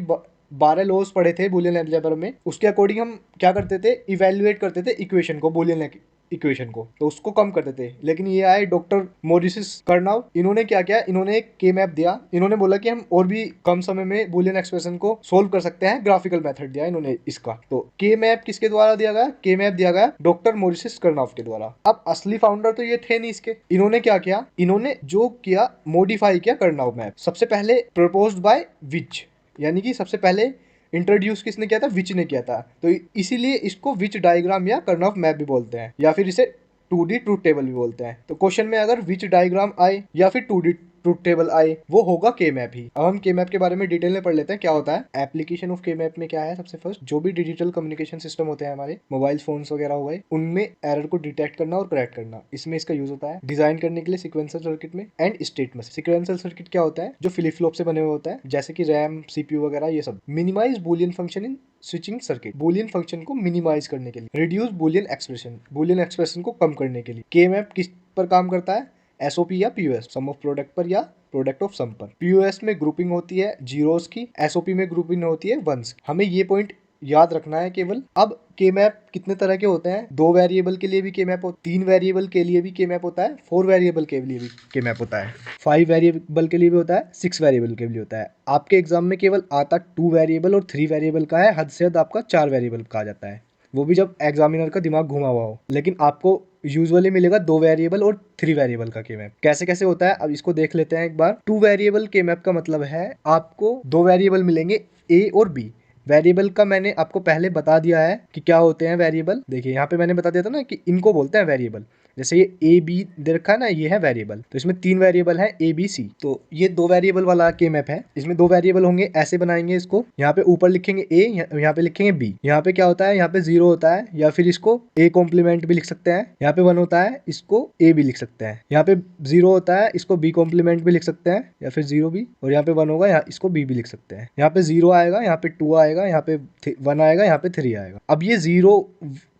12 लॉज पढ़े थे बूलियन अलजेब्रा में, उसके अकॉर्डिंग हम क्या करते थे, इवेल्युएट करते थे इक्वेशन को, बूलियन इक्वेशन को, तो उसको कम करते थे। लेकिन ये आए डॉक्टर मोरिस कर्नाव, इन्होंने क्या किया, इन्होंने एक के मैप दिया। इन्होंने बोला कि हम और भी कम समय में बूलियन एक्सप्रेशन को सोल्व कर सकते हैं, ग्राफिकल मेथड दिया इन्होंने इसका। तो के मैप किसके द्वारा दिया गया, के मैप दिया गया डॉक्टर मोरिस कर्नाव के द्वारा। अब असली फाउंडर तो ये थे नहीं इसके। इन्होंने क्या किया, इन्होंने जो किया मॉडिफाई किया कर्नाव मैप। सबसे पहले प्रपोज्ड बाय विच, यानी कि सबसे पहले इंट्रोड्यूस किसने किया था, विच ने किया था। तो इसीलिए इसको विच डायग्राम या कर्नव मैप भी बोलते हैं, या फिर इसे 2D ट्रूथ टेबल भी बोलते हैं। तो क्वेश्चन में अगर विच डायग्राम आए या फिर 2D ट्रूथ टेबल आए, वो होगा के मैप ही। अब हम के मैप के बारे में डिटेल में पढ़ लेते हैं क्या होता है। एप्लीकेशन ऑफ के मैप में क्या है, सबसे फर्स्ट जो भी डिजिटल कम्युनिकेशन सिस्टम होते हैं हमारे मोबाइल फोन्स वगैरह हो गए, उनमें एरर को डिटेक्ट करना और करेक्ट करना, इसमें इसका यूज होता है। डिजाइन करने के लिए सिक्वेंशियल सर्किट में एंड स्टेट में। सिक्वेंशियल सर्किट क्या होता है, जो फ्लिप फ्लॉप से बने हुए होता है, जैसे कि रैम, सीपीयू वगैरह ये सब। Minimize Boolean function in switching circuit, Boolean function को मिनिमाइज करने के लिए। रिड्यूस बूलियन एक्सप्रेशन को कम करने के लिए। के मैप किस पर काम करता है, एसओपी या पीओएस, सम ऑफ प्रोडक्ट पर या प्रोडक्ट ऑफ सम पर। पीओएस में ग्रुपिंग होती है जीरोस की, एसओपी में ग्रुपिंग होती है वंस। हमें ये पॉइंट याद रखना है केवल। अब के मैप कितने तरह के होते हैं, 2 वेरिएबल के लिए भी के मैप होता है, 3 वेरिएबल के लिए भी के मैप होता है, 4 वेरिएबल के लिए भी के मैप होता है, 5 वेरिएबल के लिए भी होता है, 6 वेरिएबल के लिए होता है। आपके एग्जाम में केवल आता 2 वेरिएबल और 3 वेरिएबल का है, हद से हद आपका 4 वेरिएबल का आ जाता है, वो भी जब एग्जामिनर का दिमाग घुमा हुआ हो। लेकिन आपको यूजुअली मिलेगा 2 वेरिएबल और 3 वेरिएबल का के मैप। कैसे कैसे होता है अब इसको देख लेते हैं एक बार। 2 वेरिएबल के मैप का मतलब है आपको 2 वेरिएबल मिलेंगे ए और बी। वेरिएबल का मैंने आपको पहले बता दिया है कि क्या होते हैं वेरिएबल। देखिए यहाँ पे मैंने बता दिया था ना कि इनको बोलते हैं वेरिएबल। जैसे ये ए बी दे रखा है ना, ये है वेरिएबल। तो इसमें 3 वेरिएबल है ए बी सी। तो ये 2 वेरिएबल वाला के मैप है। इसमें 2 वेरिएबल होंगे, ऐसे बनाएंगे इसको। यहाँ पे ऊपर लिखेंगे ए, यहाँ पे लिखेंगे बी। यहाँ पे क्या होता है, यहाँ पे 0 होता है, या फिर इसको ए कॉम्प्लीमेंट भी लिख सकते हैं। यहाँ पे 1 होता है, इसको ए भी लिख सकते हैं। यहाँ पे 0 होता है, इसको बी कॉम्प्लीमेंट भी लिख सकते हैं, या फिर 0 भी। और यहाँ पे 1 होगा, यहाँ इसको बी भी लिख सकते हैं। यहाँ पे 0 आएगा, यहाँ पे 2 आएगा, यहाँ पे 1 आएगा, यहाँ पे 3 आएगा। अब ये 0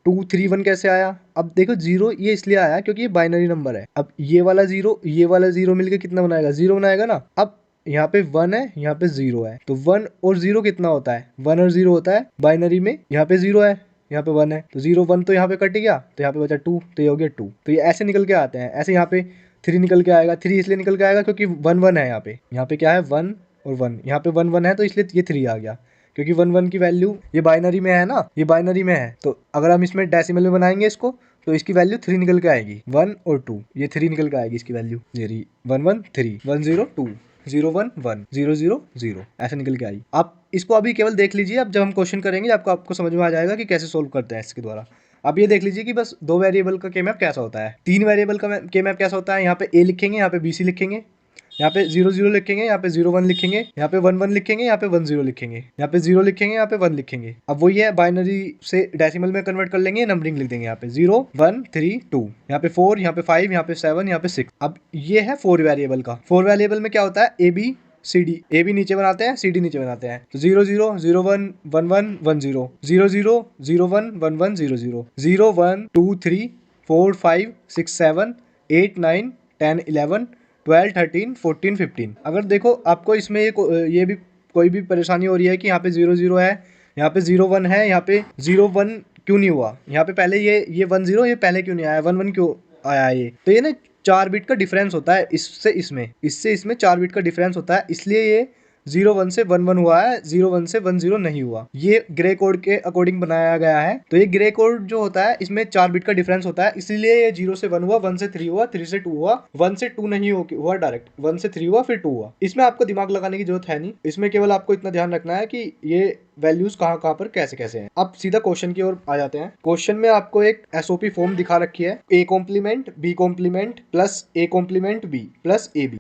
2 3 1 कैसे आया, अब देखो 0 ये इसलिए आया क्योंकि ये बाइनरी नंबर है। अब ये वाला 0 मिलके कितना बनाएगा, 0 बनाएगा ना। अब यहाँ पे 1 है, यहाँ पे 0 है, तो 1 और 0 कितना होता है, 1 और 0 होता है बाइनरी में। यहाँ पे 0 है, यहाँ पे 1 है, तो 0 1 तो यहाँ पे कट गया, तो यहाँ पे बचा 2, तो ये हो गया 2। तो ये ऐसे निकल के आते हैं। ऐसे यहाँ पे 3 निकल के आएगा, 3 इसलिए निकल के आएगा क्योंकि 1 1 है यहाँ पे क्या है 1 और 1, यहाँ पे 1 1 है, तो इसलिए ये 3 आ गया क्योंकि 1 1 की वैल्यू ये बाइनरी में है ना, ये बाइनरी में है। तो अगर हम इसमें डेसिमल में बनाएंगे इसको, तो इसकी वैल्यू 3 निकल के आएगी, 1 और 2, ये 3 निकल के आएगी इसकी वैल्यू। ये रही 1 1 3 1 0 2 0 1 1 0 0 0 ऐसे निकल के आई। आप इसको अभी केवल देख लीजिए, अब जब हम क्वेश्चन करेंगे आपको समझ में आ जाएगा कि कैसे सोल्व करते हैं इसके द्वारा। अब ये देख लीजिए कि बस 2 वेरिएबल का के मैप कैसा होता है, 3 वेरिएबल का के मैप कैसा होता है। यहाँ पे ए लिखेंगे, यहाँ पे BC लिखेंगे, यहाँ पे 0 0 लिखेंगे, यहाँ पे 0 1 लिखेंगे, यहाँ पे 1 1 लिखेंगे, यहाँ पे 1 0 लिखेंगे, यहाँ पे 0 लिखेंगे, यहाँ पे 1 लिखेंगे। अब वही है, बाइनरी से डेसिमल में कन्वर्ट कर लेंगे, नंबरिंग लिख देंगे यहाँ पे 0 1 3 2, यहाँ पे 4, यहाँ पे 5, यहाँ पे 7, यहाँ पे 6। अब ये है 4 वेरिएबल का। 4 वेरिएबल में क्या होता है, ए बी नीचे बनाते हैं, CD नीचे बनाते हैं। तो 0 0 0 1 1 1 1 0 0 0 0 1 1 1 0 0 0 1 2 3 4 5 6 7 8 9 10 11 12 13 14 15। अगर देखो आपको इसमें ये भी कोई भी परेशानी हो रही है कि यहाँ पे 0 0 है, यहाँ पे 0 1 है, यहाँ पे 0 1 क्यों नहीं हुआ, यहाँ पे पहले ये 1 0 ये पहले क्यों नहीं आया, 1 1 क्यों आया है, ये तो ये ना 4 बिट का डिफरेंस होता है, इससे इसमें 4 बिट का डिफरेंस होता है, इसलिए ये 0 1 से 1 1 हुआ है, 0 1 से 1 0 नहीं हुआ। ये ग्रे कोड के अकॉर्डिंग बनाया गया है। तो ये ग्रे कोड जो होता है इसमें 4 बिट का डिफरेंस होता है, इसलिए ये 0 से 1 हुआ, 1 से 3 हुआ, 3 से 2 हुआ, 1 से 2 नहीं हुआ डायरेक्ट, 1 से 3 हुआ फिर 2 हुआ। इसमें आपको दिमाग लगाने की जरूरत है नहीं, इसमें केवल आपको इतना ध्यान रखना है कि ये वैल्यूज कहाँ कहाँ पर कैसे कैसे हैं। अब सीधा क्वेश्चन की ओर आ जाते हैं। क्वेश्चन में आपको एक SOP फॉर्म दिखा रखी है, A complement B complement plus A complement B plus AB।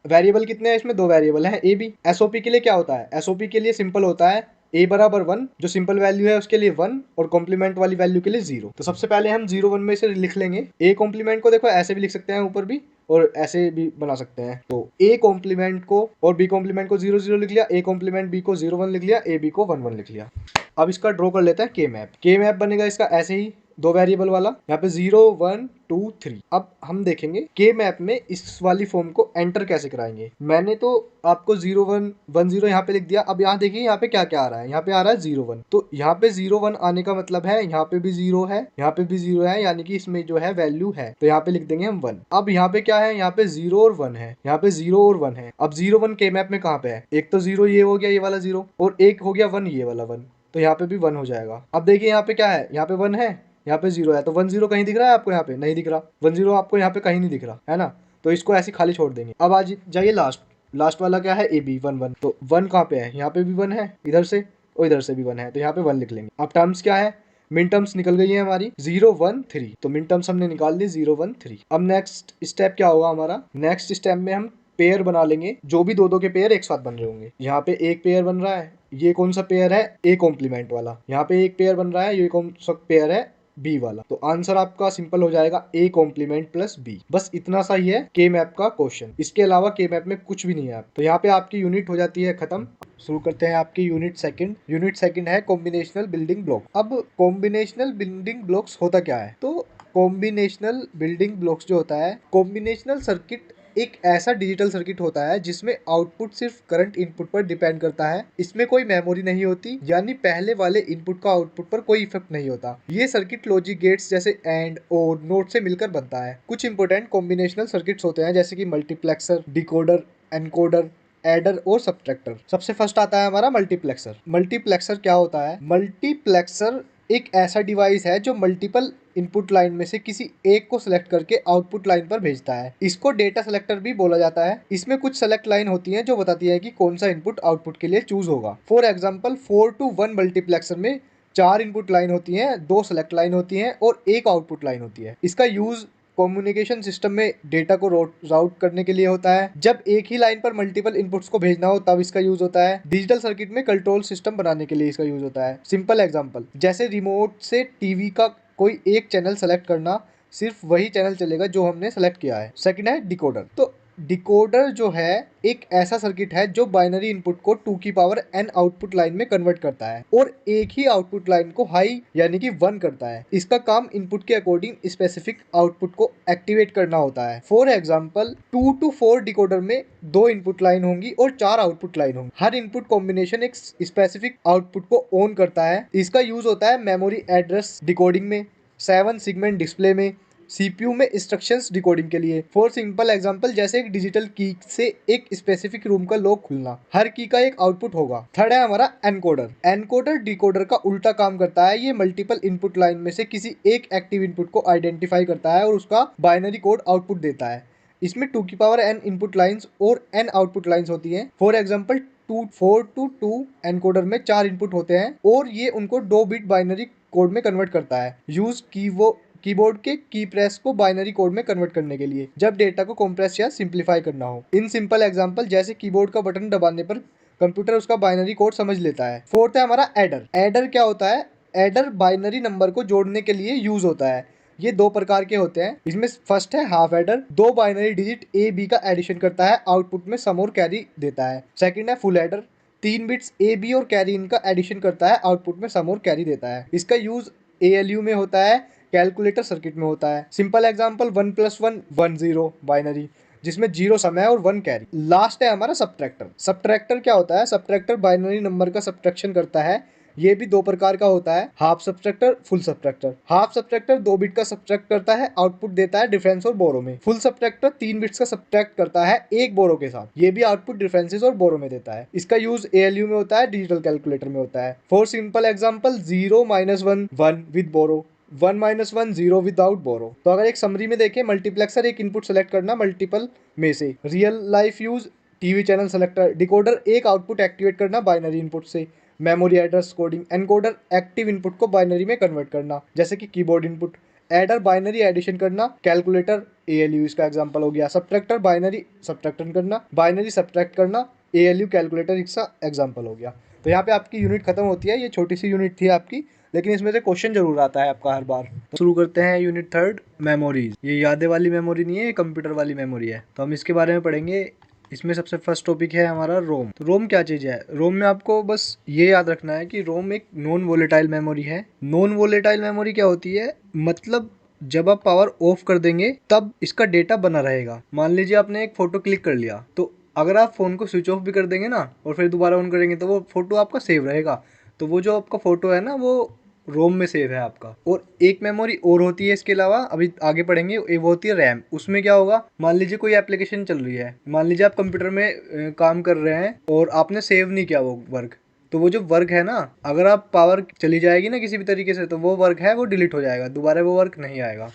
Variable कितने हैं इसमें, 2 वेरिएबल हैं AB। SOP के लिए क्या होता है, SOP के लिए सिंपल होता है A बराबर 1, जो सिंपल वैल्यू है उसके लिए 1 और कॉम्प्लीमेंट वाली वैल्यू के लिए 0। तो सबसे पहले हम 0 1 में से लिख लेंगे। A कॉम्प्लीमेंट को देखो ऐसे भी लिख सकते हैं ऊपर भी और ऐसे भी बना सकते हैं। तो A कॉम्प्लीमेंट को और B कॉम्प्लीमेंट को 0 0 लिख लिया, A कॉम्प्लीमेंट B को 0 1 लिख लिया, AB को 1 1 लिख लिया। अब इसका ड्रॉ कर लेते हैं के मैप। के मैप बनेगा इसका ऐसे ही, 2 वेरिएबल वाला, यहाँ पे 0 1 2 3। अब हम देखेंगे के मैप में इस वाली फॉर्म को एंटर कैसे कराएंगे। मैंने तो आपको 0 1 1 0 यहाँ पे लिख दिया। अब यहाँ देखिए यहाँ पे क्या क्या आ रहा है, यहाँ पे आ रहा है 0 1। तो यहाँ पे 0 1 आने का मतलब है यहाँ पे भी 0 है, यहाँ पे भी 0 है, यानी कि इसमें जो है वैल्यू है, तो यहाँ पे लिख देंगे हम 1। अब यहाँ पे क्या है, यहाँ पे 0 और 1 है, यहाँ पे 0 और 1 है। अब 0 1 के मैप में कहाँ पे है, एक तो 0 ये हो गया, ये वाला 0, और एक हो गया 1 ये वाला 1, तो यहाँ पे भी 1 हो जाएगा। अब देखिए यहाँ पे क्या है, यहाँ पे 1 है, यहाँ पे 0 है, तो 1 0 कहीं दिख रहा है आपको, यहाँ पे नहीं दिख रहा, 1 0 आपको यहाँ पे कहीं नहीं दिख रहा है ना, तो इसको ऐसे खाली छोड़ देंगे। अब आज जाइए लास्ट वाला क्या है, AB 1 1। तो 1 कहाँ पे है, यहाँ पे भी 1 है, इधर से और इधर से भी 1 है, तो यहाँ पे 1 लिख लेंगे। अब टर्म्स क्या है, मिन टर्म्स निकल गई है हमारी 0 1 3, तो मिन टर्म्स हमने निकाल ली 0 1 3। अब नेक्स्ट स्टेप क्या होगा हमारा, नेक्स्ट स्टेप में हम पेयर बना लेंगे, जो भी दो के पेयर एक साथ बन रहे होंगे। यहाँ पे एक पेयर बन रहा है, ये कौन सा पेयर है, A कॉम्प्लीमेंट वाला। यहाँ पे एक पेयर बन रहा है, ये कौन सा पेयर है, B वाला। तो आंसर आपका सिंपल हो जाएगा A कॉम्प्लीमेंट प्लस B। बस इतना सा ही है के मैप का क्वेश्चन, इसके अलावा के मैप में कुछ भी नहीं है। तो यहाँ पे आपकी यूनिट हो जाती है खत्म। शुरू करते हैं आपकी यूनिट सेकंड है कॉम्बिनेशनल बिल्डिंग ब्लॉक। अब कॉम्बिनेशनल बिल्डिंग ब्लॉक्स होता क्या है, तो कॉम्बिनेशनल बिल्डिंग ब्लॉक्स जो होता है, कॉम्बिनेशनल सर्किट एक ऐसा डिजिटल सर्किट होता है जिसमें आउटपुट सिर्फ करंट इनपुट पर डिपेंड करता है। इसमें कोई मेमोरी नहीं होती, यानी पहले वाले इनपुट का आउटपुट पर कोई इफेक्ट नहीं होता। ये सर्किट लॉजिक गेट्स जैसे एंड और नोट से मिलकर बनता है। कुछ इंपोर्टेंट कॉम्बिनेशनल सर्किट्स होते हैं जैसे कि मल्टीप्लेक्सर, डिकोडर, एनकोडर, एडर और सब्ट्रैक्टर। सबसे फर्स्ट आता है हमारा मल्टीप्लेक्सर। मल्टीप्लेक्सर क्या होता है, मल्टीप्लेक्सर एक ऐसा डिवाइस है जो मल्टीपल इनपुट लाइन में से किसी एक को सिलेक्ट करके आउटपुट लाइन पर भेजता है। इसको डेटा सेलेक्टर भी बोला जाता है। इसमें कुछ सेलेक्ट लाइन होती हैं जो बताती है कि कौन सा इनपुट आउटपुट के लिए चूज होगा। फॉर एग्जांपल 4 to 1 मल्टीप्लेक्सर में 4 इनपुट लाइन होती हैं, 2 सेलेक्ट लाइन होती हैं और 1 आउटपुट लाइन होती है। इसका यूज कम्युनिकेशन सिस्टम में डेटा को राउट करने के लिए होता है। जब एक ही लाइन पर मल्टीपल इनपुट्स को भेजना हो तब इसका यूज होता है। डिजिटल सर्किट में कंट्रोल सिस्टम बनाने के लिए इसका यूज होता है। सिंपल एग्जांपल, जैसे रिमोट से टीवी का कोई एक चैनल सेलेक्ट करना, सिर्फ वही चैनल चलेगा जो हमने सेलेक्ट किया है। सेकंड है डिकोडर। तो डिकोडर जो है एक ऐसा सर्किट है जो बाइनरी इनपुट को 2 की पावर n आउटपुट लाइन में कन्वर्ट करता है और एक ही आउटपुट लाइन को हाई यानी कि 1 करता है। इसका काम इनपुट के अकॉर्डिंग स्पेसिफिक आउटपुट को एक्टिवेट करना होता है। फॉर एग्जांपल 2 to 4 डिकोडर में 2 इनपुट लाइन होंगी और 4 आउटपुट लाइन होंगी। हर इनपुट कॉम्बिनेशन एक स्पेसिफिक आउटपुट को ऑन करता है। इसका यूज होता है मेमोरी एड्रेस डिकोडिंग में, 7 सेगमेंट डिस्प्ले में, सीपीयू में इंस्ट्रक्शंस डिकोडिंग के लिए। फॉर सिंपल एग्जांपल, जैसे एक डिजिटल की से एक स्पेसिफिक रूम का लॉक खुलना, हर की का एक आउटपुट होगा। थर्ड है हमारा एनकोडर। एनकोडर डिकोडर का उल्टा काम करता है। ये मल्टीपल इनपुट लाइन में से किसी एक एक्टिव इनपुट को आइडेंटिफाई करता है और उसका बाइनरी कोड आउटपुट देता है। इसमें 2 की पावर n इनपुट लाइंस और n आउटपुट लाइंस होती हैं। फॉर एग्जांपल 4 to 2 एनकोडर में 4 इनपुट होते हैं और ये उनको 2 बिट बाइनरी कोड में कन्वर्ट करता है। यूज कीबोर्ड के की प्रेस को बाइनरी कोड में कन्वर्ट करने के लिए जब डेटा को कॉम्प्रेस या सिंप्लीफाई करना हो। इन सिंपल एग्जांपल जैसे कीबोर्ड का बटन दबाने पर कंप्यूटर उसका बाइनरी कोड समझ लेता है। फोर्थ है हमारा एडर। एडर क्या होता है? एडर बाइनरी नंबर को जोड़ने के लिए यूज होता है। ये दो प्रकार के होते हैं। इसमें फर्स्ट है हाफ एडर, दो बाइनरी डिजिट ए बी का एडिशन करता है, आउटपुट में सम और कैरी देता है। सेकंड है full adder, 3 bits A B और कैरी इनका एडिशन करता है, आउटपुट में सम और कैरी देता है। इसका यूज ALU में होता है, कैलकुलेटर सर्किट में होता है। सिंपल एग्जांपल 1+1 1 0 बाइनरी, जिसमें 0 सम है और 1 कैरी। लास्ट है हमारा सब्ट्रैक्टर। सब्ट्रैक्टर क्या होता है? सब्ट्रैक्टर बाइनरी नंबर का सब्ट्रैक्शन करता है। ये भी दो प्रकार का होता है, half subtractor, full subtractor. Half subtractor 2 bit का सब्ट्रैक्ट करता है, आउटपुट देता है डिफरेंस और बोरो में। फुल सब्ट्रैक्टर 3 बिट्स का सब्ट्रैक्ट करता है एक बोरो के साथ, ये भी आउटपुट डिफरेंसेस और बोरो में देता है। इसका यूज ALU में होता है, डिजिटल कैलकुलेटर में होता है। For simple example 0 -1 1 with borrow, 1 -1 0 without borrow. तो अगर एक समरी में देखें, मल्टीप्लेक्सर एक इनपुट सेलेक्ट करना मल्टीपल में से, real life use TV channel selector, decoder एक आउटपुट एक्टिवेट करना बाइनरी इनपुट से, memory address coding, encoder active input को बाइनरी में कन्वर्ट करना जैसे कि keyboard input, adder binary addition करना, कैलकुलेटर ALU इसका एग्जांपल हो गया, सब्ट्रैक्टर बाइनरी सब्ट्रैक्शन करना, बाइनरी सब्ट्रैक्ट करना, ALU कैलकुलेटर इसका एग्जांपल हो गया। तो यहाँ पे आपकी यूनिट खत्म होती है। ये छोटी सी यूनिट थी आपकी, लेकिन इसमें से क्वेश्चन जरूर आता है आपका हर बार। तो शुरू करते हैं यूनिट 3 मेमोरीज। ये यादें वाली मेमोरी नहीं है, ये कंप्यूटर वाली मेमोरी है, तो हम इसके बारे में पढ़ेंगे। इसमें सबसे फर्स्ट टॉपिक है हमारा रोम। तो रोम क्या चीज़ है? रोम में आपको बस ये याद रखना है कि रोम एक नॉन वोलेटाइल मेमोरी है। नॉन वोलेटाइल मेमोरी क्या होती है? मतलब जब आप पावर ऑफ कर देंगे तब इसका डेटा बना रहेगा। मान लीजिए आपने एक फोटो क्लिक कर लिया, तो अगर आप फोन को स्विच ऑफ भी कर देंगे ना और फिर दोबारा ऑन करेंगे तो वो फोटो आपका सेव रहेगा। तो वो जो आपका फोटो है ना, वो रोम में सेव है आपका। और एक मेमोरी और होती है इसके अलावा, अभी आगे पढ़ेंगे, वो होती है रैम। उसमें क्या होगा, मान लीजिए कोई एप्लीकेशन चल रही है, मान लीजिए आप कंप्यूटर में काम कर रहे हैं और आपने सेव नहीं किया वो वर्क, तो वो जो वर्क है ना, अगर आप पावर चली जाएगी ना किसी भी तरीके से, तो वो वर्क है वो डिलीट हो जाएगा, दोबारा वो वर्क नहीं आएगा।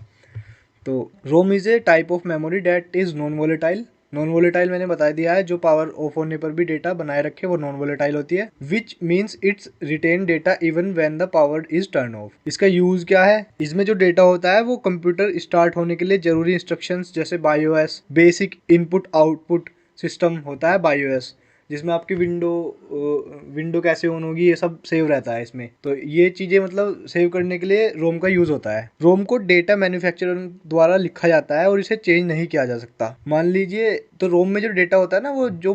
तो ROM is a type of memory that is non volatile. Non volatile मैंने बता दिया है, जो पावर ऑफ होने पर भी डेटा बनाए रखे वो नॉन वोलेटाइल होती है। Which means it's retain data even when the power is turn off. इसका यूज क्या है? इसमें जो डेटा होता है वो कंप्यूटर स्टार्ट होने के लिए जरूरी इंस्ट्रक्शंस जैसे बायोएस, बेसिक इनपुट आउटपुट सिस्टम होता है बायोएस, जिसमें आपकी विंडो कैसे ऑन होगी ये सब सेव रहता है इसमें। तो ये चीज़ें मतलब सेव करने के लिए रोम का यूज़ होता है। रोम को डेटा मैन्युफैक्चरर द्वारा लिखा जाता है और इसे चेंज नहीं किया जा सकता। मान लीजिए, तो रोम में जो डेटा होता है ना, वो जो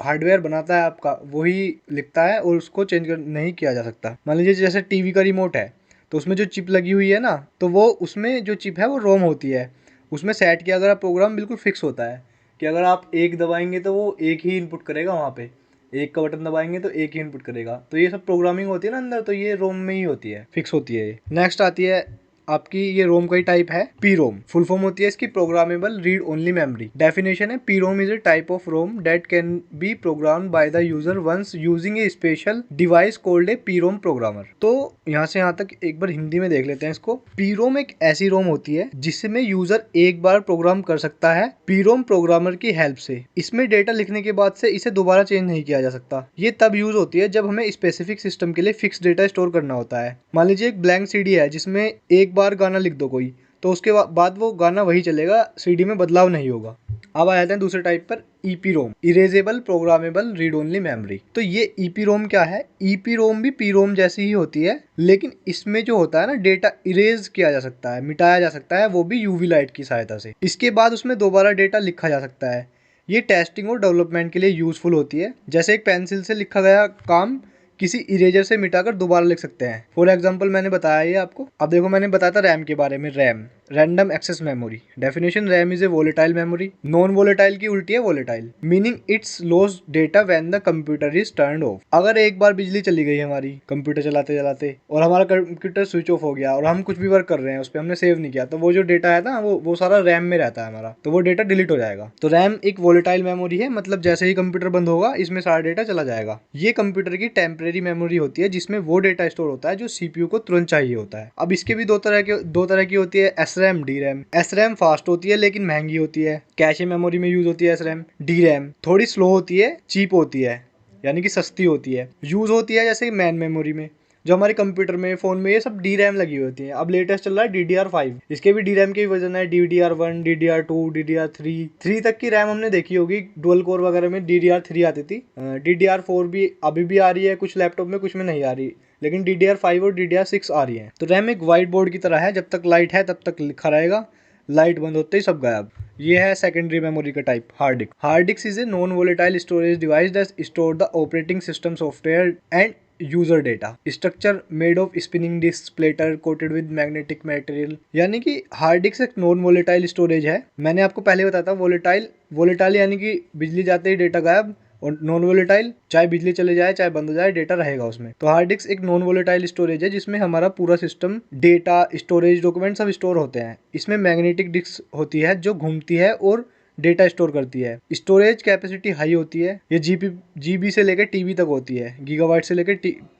हार्डवेयर बनाता है आपका वही लिखता है और उसको चेंज नहीं किया जा सकता। मान लीजिए जैसे टीवी का रिमोट है, तो उसमें जो चिप लगी हुई है ना, तो वो उसमें जो चिप है वो रोम होती है। उसमें सेट किया अगर प्रोग्राम बिल्कुल फिक्स होता है कि अगर आप एक दबाएंगे तो वो एक ही इनपुट करेगा, वहाँ पे एक का बटन दबाएंगे तो एक ही इनपुट करेगा। तो ये सब प्रोग्रामिंग होती है ना अंदर, तो ये रोम में ही होती है, फिक्स होती है ये। नेक्स्ट आती है आपकी, ये रोम का ही टाइप है पी रोम। फुल फॉर्म होती है इसकी programmable read only memory. Definition है, PROM is a type of ROM that can be programmed by the user once using a special device called a PROM programmer. तो यहाँ से यहाँ तक एक बार हिंदी में देख लेते हैं इसको। पी रोम एक ऐसी रोम होती है जिसमें यूजर एक बार प्रोग्राम कर सकता है पी रोम प्रोग्रामर की हेल्प से। इसमें डेटा लिखने के बाद से इसे दोबारा चेंज नहीं किया जा सकता। ये तब यूज होती है जब हमें स्पेसिफिक सिस्टम के लिए फिक्स डेटा स्टोर करना होता है। मान लीजिए एक ब्लैंक CD है जिसमें एक बार गाना लिख दो कोई, तो उसके बाद वो गाना वही चलेगा, CD में बदलाव नहीं होगा। अब आ जाते हैं दूसरे टाइप पर, EPROM, erasable programmable read only memory. तो ये ईपी रोम क्या है? ईपी रोम भी पी रोम जैसी ही होती है, लेकिन इसमें जो होता है ना, डेटा इरेज किया जा सकता है, मिटाया जा सकता है, वो भी यूवी लाइट की सहायता से। इसके बाद उसमें दोबारा डेटा लिखा जा सकता है। ये टेस्टिंग और डेवलपमेंट के लिए यूजफुल होती है। जैसे एक पेंसिल से लिखा गया काम किसी इरेजर से मिटाकर दोबारा लिख सकते हैं। फॉर एग्जांपल मैंने बताया ये आपको। अब देखो, मैंने बताया था रैम के बारे में। RAM, random access memory. Definition, RAM is a volatile memory. Non volatile की उल्टी है volatile, meaning it's lost data when the computer is turned off. अगर एक बार बिजली चली गई हमारी कंप्यूटर चलाते चलाते और हमारा कंप्यूटर स्विच ऑफ हो गया और हम कुछ भी वर्क कर रहे हैं उस पर, हमने सेव नहीं किया, तो वो जो डेटा है ना, वो सारा रैम में रहता है हमारा, तो वो डेटा डिलीट हो जाएगा। तो रैम एक वोलेटाइल मेमोरी है, मतलब जैसे ही कंप्यूटर बंद होगा इसमें सारा डेटा चला जाएगा। ये कंप्यूटर की टेम्परेरी मेमोरी होती है जिसमें वो डेटा स्टोर होता है जो सीपीयू को तुरंत चाहिए होता है। अब इसके भी दो तरह की होती है, SRAM, DRAM। SRAM फास्ट होती है लेकिन महंगी होती है, कैशे मेमोरी में यूज होती है SRAM। DRAM थोड़ी स्लो होती है, चीप होती है, यानी कि सस्ती होती है, यूज होती है जैसे मैन मेमोरी में। जो हमारे कंप्यूटर में, फोन में, ये सब डी रैम लगी होती है। अब लेटेस्ट चल रहा है DDR5, इसके भी डी रैम के वर्जन है, DDR1, DDR2, DDR3 तक की रैम हमने देखी होगी। डुअल कोर वगैरह में DDR3 आती थी। DDR4 भी अभी भी आ रही है कुछ लैपटॉप में, कुछ में नहीं आ रही, लेकिन DDR5 और DDR6 आ रही है। तो रैम एक व्हाइट बोर्ड की तरह है, जब तक लाइट है तब तक लिखा रहेगा, लाइट बंद होते ही सब गायब। ये है सेकेंडरी मेमोरी का type, hard disk. Hard disk is a non volatile storage device that store the operating system software and user data. Structure made of spinning disk platter coated with magnetic material. यानी कि hard disk एक non volatile storage है। मैंने आपको पहले बताया था volatile, volatile यानी कि बिजली जाते ही डेटा गायब, और नॉन वोलेटाइल चाहे बिजली चले जाए चाहे बंद हो जाए डेटा रहेगा उसमें। तो हार्ड डिस्क एक नॉन वोलेटाइल स्टोरेज है जिसमें हमारा पूरा सिस्टम, डेटा, स्टोरेज, डॉक्यूमेंट सब स्टोर होते हैं। इसमें मैग्नेटिक डिस्क होती है जो घूमती है और डेटा स्टोर करती है। स्टोरेज कैपेसिटी हाई होती है, ये जीबी से लेकर टीबी तक होती है, गीगाबाइट से लेकर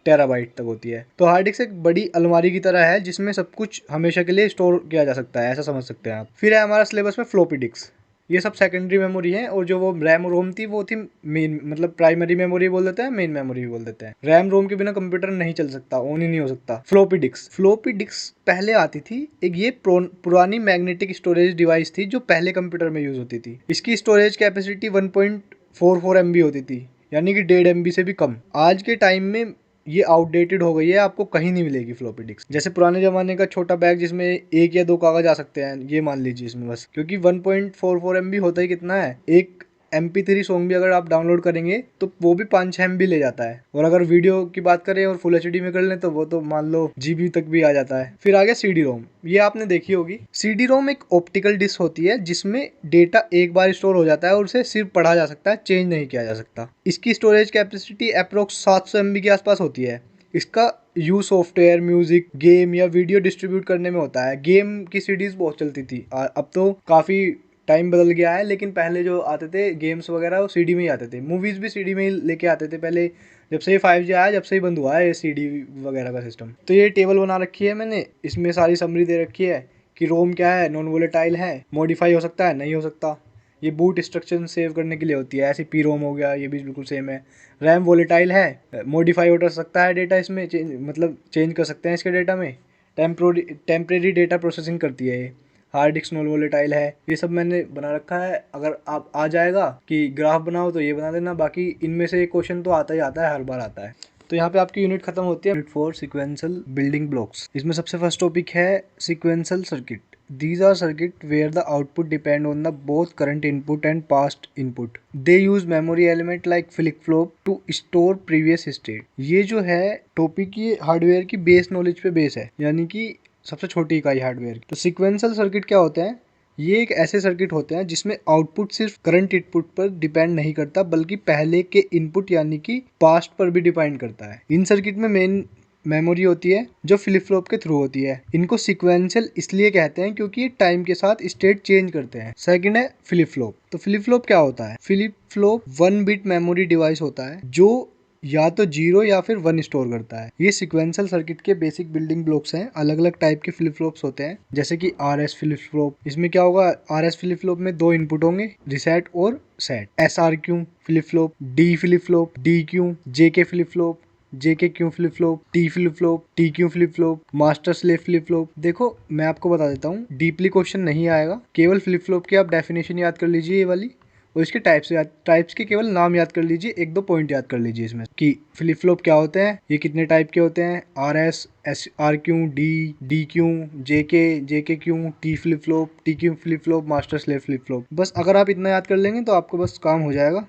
टेराबाइट तक होती है। तो हार्ड डिस्क एक बड़ी अलमारी की तरह है जिसमें सब कुछ हमेशा के लिए स्टोर किया जा सकता है, ऐसा समझ सकते हैं आप। फिर है हमारा सिलेबस में फ्लॉपी डिस्क। ये सब सेकेंडरी मेमोरी है, और जो वो रैम रोम थी वो थी मेन, मतलब प्राइमरी मेमोरी बोल देते हैं, मेन मेमोरी भी बोल देते हैं। रैम रोम के बिना कंप्यूटर नहीं चल सकता, ऑन ही नहीं हो सकता। फ्लॉपी डिस्क, फ्लॉपी डिस्क पहले आती थी एक, ये पुरानी मैग्नेटिक स्टोरेज डिवाइस थी जो पहले कंप्यूटर में यूज होती थी। इसकी स्टोरेज कैपेसिटी 1.44 MB होती थी, यानी कि 1.5 MB से भी कम। आज के टाइम में ये आउटडेटेड हो गई है, आपको कहीं नहीं मिलेगी फ्लॉपी डिस्क। जैसे पुराने जमाने का छोटा बैग जिसमें 1 या 2 कागज आ सकते हैं, ये मान लीजिए इसमें बस, क्योंकि 1.44 MB होता ही कितना है, एक MP3 सॉन्ग भी अगर आप डाउनलोड करेंगे तो वो भी 5-6 MB ले जाता है। और अगर वीडियो की बात करें और फुल HD में कर लें तो वो तो मान लो GB तक भी आ जाता है। फिर आ गया CD रोम, ये आपने देखी होगी। CD रोम एक ऑप्टिकल डिस्क होती है जिसमें डेटा एक बार स्टोर हो जाता है और उसे सिर्फ पढ़ा जा सकता है, चेंज नहीं किया जा सकता। इसकी स्टोरेज कैपेसिटी अप्रोक्स 700 MB के आसपास होती है। इसका यूज सॉफ्टवेयर, म्यूजिक, गेम या वीडियो डिस्ट्रीब्यूट करने में होता है। गेम की सीडीज बहुत चलती थी, अब तो काफ़ी टाइम बदल गया है, लेकिन पहले जो आते थे गेम्स वगैरह वो सीडी में ही आते थे। मूवीज़ भी सीडी में ही लेके आते थे पहले, जब से ये 5G आया, जब से ही बंद हुआ है ये सीडी वगैरह का सिस्टम। तो ये टेबल बना रखी है मैंने, इसमें सारी समरी दे रखी है कि रोम क्या है, नॉन वोलेटाइल है, मॉडिफाई हो सकता है, नहीं हो सकता। ये बूट इंस्ट्रक्शन सेव करने के लिए होती है, ऐसे पी रोम हो गया, ये भी बिल्कुल सेम है। रैम वोलेटाइल है, मॉडिफाई हो सकता है डेटा इसमें, मतलब चेंज कर सकते हैं इसके डेटा में। टेम्प्रेरी डेटा प्रोसेसिंग करती है ये। हार्ड डिस्क नॉन वोलेटाइल है। ये सब मैंने बना रखा है, अगर आप आ जाएगा कि ग्राफ बनाओ तो ये बना देना, बाकी इनमें से एक क्वेश्चन तो आता ही आता है, हर बार आता है। तो यहाँ पे आपकी यूनिट खत्म होती है। Unit 4 sequential building blocks. इसमें सबसे फर्स्ट टॉपिक है sequential circuit. These are circuits where the output depend on the both current input and past input. They use memory element like flip-flop to store previous state. ये जो है topic, ये hardware की base knowledge पे base है, यानी कि सबसे छोटी इकाई हार्डवेयर की। तो सीक्वेंशियल सर्किट क्या होते हैं? ये एक ऐसे सर्किट होते हैं जिसमें आउटपुट सिर्फ करंट इनपुट पर डिपेंड नहीं करता, बल्कि पहले के इनपुट यानी कि पास्ट पर भी डिपेंड करता है। इन सर्किट में मेन मेमोरी होती है जो फ्लिप फ्लॉप के थ्रू होती है। इनको सीक्वेंशियल इसलिए कहते हैं क्योंकि ये टाइम के साथ स्टेट चेंज करते हैं। सेकंड है फ्लिप फ्लॉप। तो फ्लिप फ्लॉप क्या होता है? Flip flop 1 bit memory device होता है जो या तो 0 या फिर 1 स्टोर करता है। ये सीक्वेंशियल सर्किट के बेसिक बिल्डिंग ब्लॉक्स हैं। अलग अलग टाइप के फ्लिप फ्लॉप्स होते हैं, जैसे कि RS फ्लिप फ्लॉप। इसमें क्या होगा, RS फ्लिप फ्लॉप में 2 इनपुट होंगे, रिसेट और set. SRQ flip flop, D flip flop, DQ, JK flip flop, JK flip flop, T flip flop, TQ flip flop, master slave flip flop. देखो मैं आपको बता देता हूँ, डीपली क्वेश्चन नहीं आएगा, केवल फ्लिप फ्लॉप की आप डेफिनेशन याद कर लीजिए ये वाली, और इसके टाइप्स के केवल नाम याद कर लीजिए, 1-2 पॉइंट याद कर लीजिए इसमें कि फ्लिप फ्लॉप क्या होते हैं, ये कितने टाइप के होते हैं, RS, SRQ, D, DQ, JK, JKQ, T flip flop, TQ flip flop, master slave flip flop. बस अगर आप इतना याद कर लेंगे तो आपको बस काम हो जाएगा।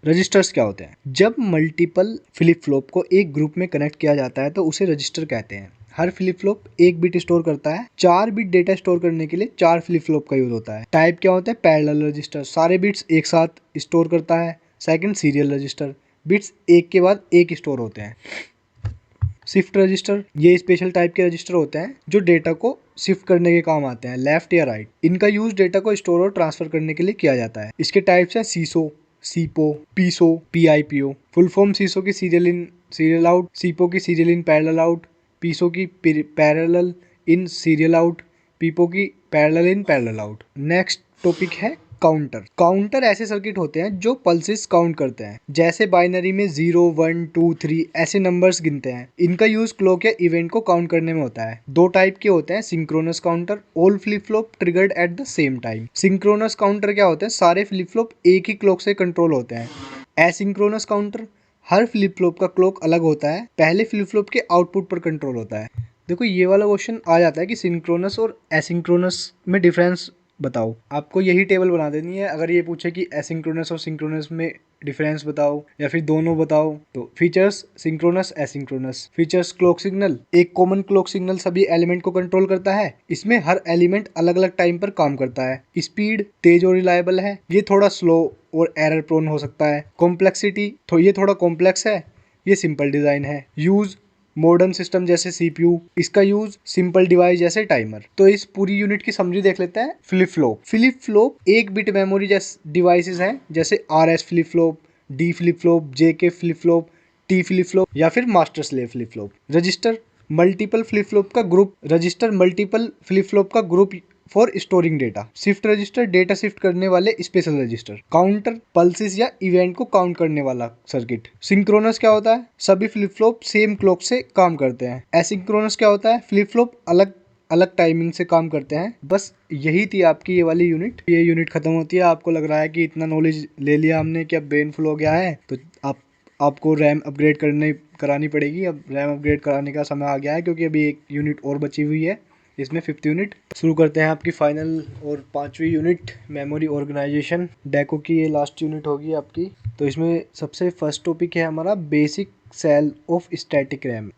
रजिस्टर्स क्या होते हैं? जब मल्टीपल फ्लिप फ्लॉप को एक ग्रुप में कनेक्ट किया जाता है तो उसे रजिस्टर कहते हैं। हर फ्लिप फ्लॉप 1 बिट स्टोर करता है। 4 बिट डेटा स्टोर करने के लिए 4 फ्लिप फ्लॉप का यूज होता है। टाइप क्या होता है? पैरेलल रजिस्टर, सारे बिट्स एक साथ स्टोर करता है। सेकंड सीरियल रजिस्टर, बिट्स एक के बाद एक स्टोर होते हैं। शिफ्ट रजिस्टर, ये स्पेशल टाइप के रजिस्टर होते हैं जो डेटा को शिफ्ट करने के काम आते हैं, लेफ्ट या राइट। इनका यूज डेटा को स्टोर और ट्रांसफर करने के लिए किया जाता है। इसके टाइप्स हैं सीसो, सीपो, पीसो, PIPO। फुल फॉर्म सीसो की सीरियल इन सीरियल आउट, सीपो की सीरियल इन पैरेलल आउट, पीसो की पैरेलल इन सीरियल आउट, पीपो की parallel in parallel out. Next topic है काउंटर। काउंटर ऐसे सर्किट होते हैं जो पल्सेस काउंट करते हैं, जैसे बाइनरी में 0 1 2 3 ऐसे नंबर्स गिनते हैं। इनका यूज क्लॉक या इवेंट को काउंट करने में होता है। दो टाइप के होते हैं, synchronous counter, all flip flop triggered at the same time. Synchronous counter क्या होते हैं, सारे फ्लिप फ्लॉप एक ही क्लॉक से कंट्रोल होते हैं। एसिंक्रोनस काउंटर, हर फ्लिप फ्लॉप का क्लॉक अलग होता है, पहले फ्लिप फ्लॉप के आउटपुट पर कंट्रोल होता है। देखो ये वाला क्वेश्चन आ जाता है कि सिंक्रोनस और एसिंक्रोनस में डिफरेंस बताओ। आपको यही टेबल बना देनी है। अगर ये पूछे कि एसिंक्रोनस और सिंक्रोनस में डिफरेंस बताओ या फिर दोनों बताओ, तो features synchronous asynchronous. Features clock signal, एक कॉमन क्लॉक सिग्नल सभी एलिमेंट को कंट्रोल करता है। इसमें हर एलिमेंट अलग अलग टाइम पर काम करता है। स्पीड तेज और रिलायबल है, ये थोड़ा स्लो और एरर प्रोन हो सकता है। कॉम्प्लेक्सिटी, तो ये थोड़ा कॉम्प्लेक्स है, ये सिंपल डिजाइन है। यूज मॉडर्न सिस्टम जैसे सीपीयू, इसका यूज सिंपल डिवाइस जैसे टाइमर। तो इस पूरी यूनिट की समरी देख लेते हैं। फ्लिप फ्लॉप, फ्लिप फ्लॉप एक बिट मेमोरी जैसे डिवाइसेस हैं, जैसे RS flip flop, D flip flop, JK flip flop, T flip flop या फिर master slave flip flop. Register, multiple flip flop का group. Register multiple flip flop का group for storing data. Shift register, data shift करने वाले special register. Counter, pulses या event को count करने वाला सर्किट। सिंक्रोनस क्या होता है, सभी फ्लिप फ्लॉप सेम क्लॉक से काम करते हैं। एसिंक्रोनस क्या होता है, फ्लिप फ्लॉप अलग अलग टाइमिंग से काम करते हैं। बस यही थी आपकी ये वाली यूनिट। ये यूनिट खत्म होती है। आपको लग रहा है कि इतना नॉलेज ले लिया हमने कि अब ब्रेन फुल हो गया है, तो आपको रैम अपग्रेड करानी पड़ेगी। अब रैम अपग्रेड कराने का समय आ गया है, क्योंकि अभी एक यूनिट और बची हुई है, इसमें 5th यूनिट। शुरू करते हैं आपकी फाइनल और 5वीं यूनिट, मेमोरी ऑर्गेनाइजेशन। डेको की ये लास्ट यूनिट होगी आपकी। तो इसमें सबसे फर्स्ट टॉपिक है हमारा basic cell of static RAM.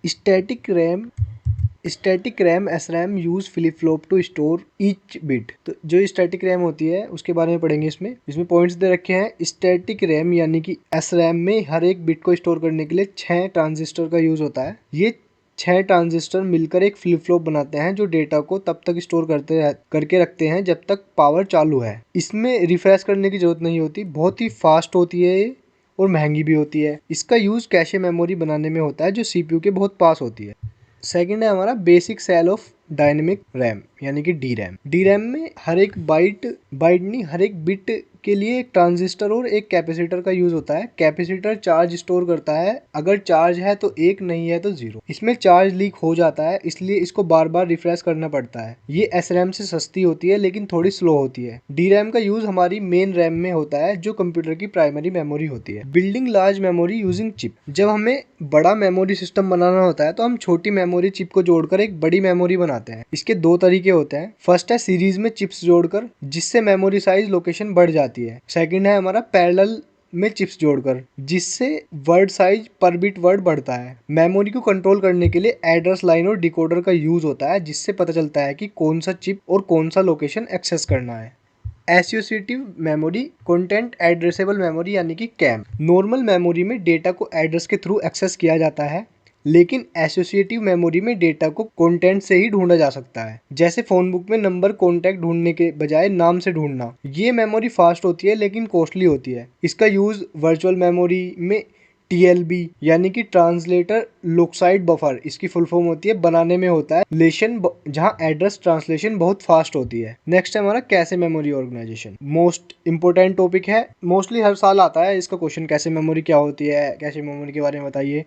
Static RAM SRAM use flip flop to store each bit. तो जो स्टैटिक रैम होती है उसके बारे में पढ़ेंगे। इसमें पॉइंट्स दे रखे हैं। स्टैटिक रैम यानी कि SRAM में हर एक बिट को स्टोर करने के लिए 6 ट्रांजिस्टर का यूज होता है। ये 6 ट्रांजिस्टर मिलकर एक फ्लिप फ्लॉप बनाते हैं, जो डेटा को तब तक स्टोर करके रखते हैं जब तक पावर चालू है। इसमें रिफ्रेश करने की जरूरत नहीं होती, बहुत ही फास्ट होती है ये और महंगी भी होती है। इसका यूज कैशे मेमोरी बनाने में होता है, जो CPU के बहुत पास होती है। सेकंड है हमारा basic cell of dynamic RAM यानी कि DRAM। DRAM में हर एक हर एक बिट के लिए एक ट्रांजिस्टर और एक कैपेसिटर का यूज होता है। कैपेसिटर चार्ज स्टोर करता है, अगर चार्ज है तो 1, नहीं है तो 0। इसमें चार्ज लीक हो जाता है, इसलिए इसको बार बार रिफ्रेश करना पड़ता है। ये SRAM से सस्ती होती है लेकिन थोड़ी स्लो होती है। DRAM का यूज हमारी मेन रैम में होता है, जो कंप्यूटर की प्राइमरी मेमोरी होती है। Building large memory using chip, जब हमें बड़ा मेमोरी सिस्टम बनाना होता है तो हम छोटी मेमोरी चिप को जोड़कर एक बड़ी मेमोरी बनाते हैं। इसके दो तरीके होते हैं। फर्स्ट है सीरीज में चिप्स जोड़कर, जिससे मेमोरी साइज लोकेशन बढ़ जाती है। सेकंड है हमारा पैरेलल में चिप्स जोड़कर, जिससे वर्ड साइज पर बिट वर्ड बढ़ता है। मेमोरी को कंट्रोल करने के लिए एड्रेस लाइन और डिकोडर का यूज होता है, जिससे पता चलता है कि कौन सा चिप और कौन सा लोकेशन एक्सेस करना है। Associative memory, content addressable memory यानी कि कैम। नॉर्मल मेमोरी में डेटा को एड्रेस के थ्रू एक्सेस किया जाता है, लेकिन एसोसिएटिव मेमोरी में डेटा को कंटेंट से ही ढूंढा जा सकता है, जैसे फोन बुक में नंबर कॉन्टैक्ट ढूंढने के बजाय नाम से ढूंढना। ये मेमोरी फास्ट होती है लेकिन कॉस्टली होती है। इसका यूज वर्चुअल मेमोरी में TLB यानी कि ट्रांसलेटर लॉकसाइड बफर, इसकी फुल फॉर्म होती है, बनाने में होता है लेशन, जहां एड्रेस ट्रांसलेशन बहुत फास्ट होती है। नेक्स्ट है हमारा cache memory organization. Most important topic है, मोस्टली हर साल आता है इसका क्वेश्चन। कैशे मेमोरी क्या होती है, कैशे मेमोरी के बारे में बताइए।